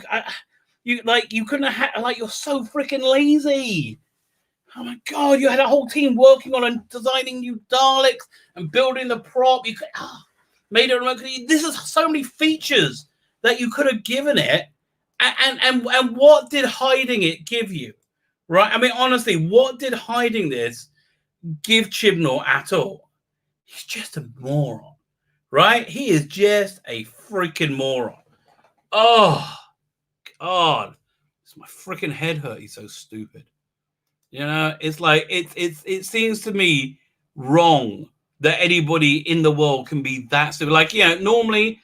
couldn't have had. Like, you're so freaking lazy. Oh my God, you had a whole team working on and designing new Daleks and building the prop. You could made it remote. This is so many features that you could have given it. And what did hiding it give you? Right? I mean, honestly, what did hiding this give Chibnall at all? He's just a moron. Right? He is just a freaking moron. Oh God. It's my freaking head hurt. He's so stupid. You know, it's like it seems to me wrong that anybody in the world can be that stupid. Like, you know, normally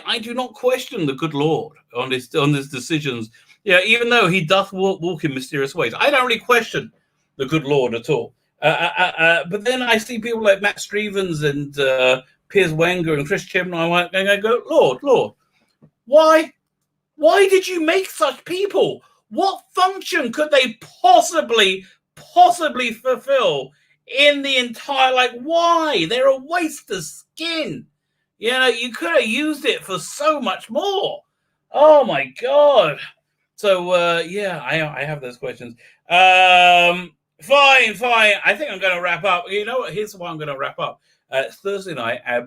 I do not question the good Lord on his decisions. Yeah, even though he doth walk in mysterious ways, I don't really question the good Lord at all. But then I see people like Matt Stevens and Piers Wenger and Chris Chibnall. I go, Lord, why did you make such people? What function could they possibly fulfill in the entire, like, why? They're a waste of skin. You know, you could have used it for so much more. Oh my God. So yeah, I have those questions. Fine. I think I'm going to wrap up. You know what? Here's why I'm going to wrap up. Thursday night, at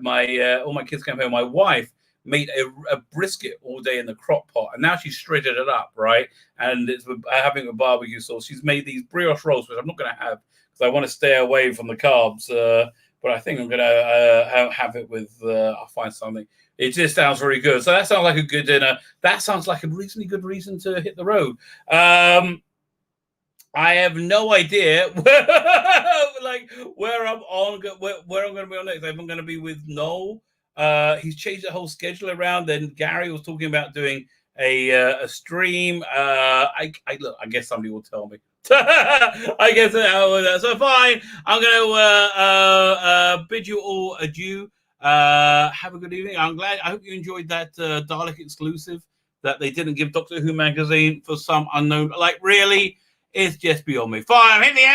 all my kids came home. My wife made a brisket all day in the crock pot, and now she's shredded it up, right? And it's having a barbecue sauce. She's made these brioche rolls, which I'm not going to have because I want to stay away from the carbs. But I think I'm going to have it with. I'll find something. It just sounds very good. So that sounds like a good dinner. That sounds like a reasonably good reason to hit the road. I have no idea where I'm going to be on next. I'm going to be with Noel. He's changed the whole schedule around. Then Gary was talking about doing a stream. I guess somebody will tell me. I guess so. Fine. I'm going to bid you all adieu. Have a good evening. I hope you enjoyed that Dalek exclusive that they didn't give Doctor Who magazine for some unknown. Like, really, it's just beyond me. Fine. Hit the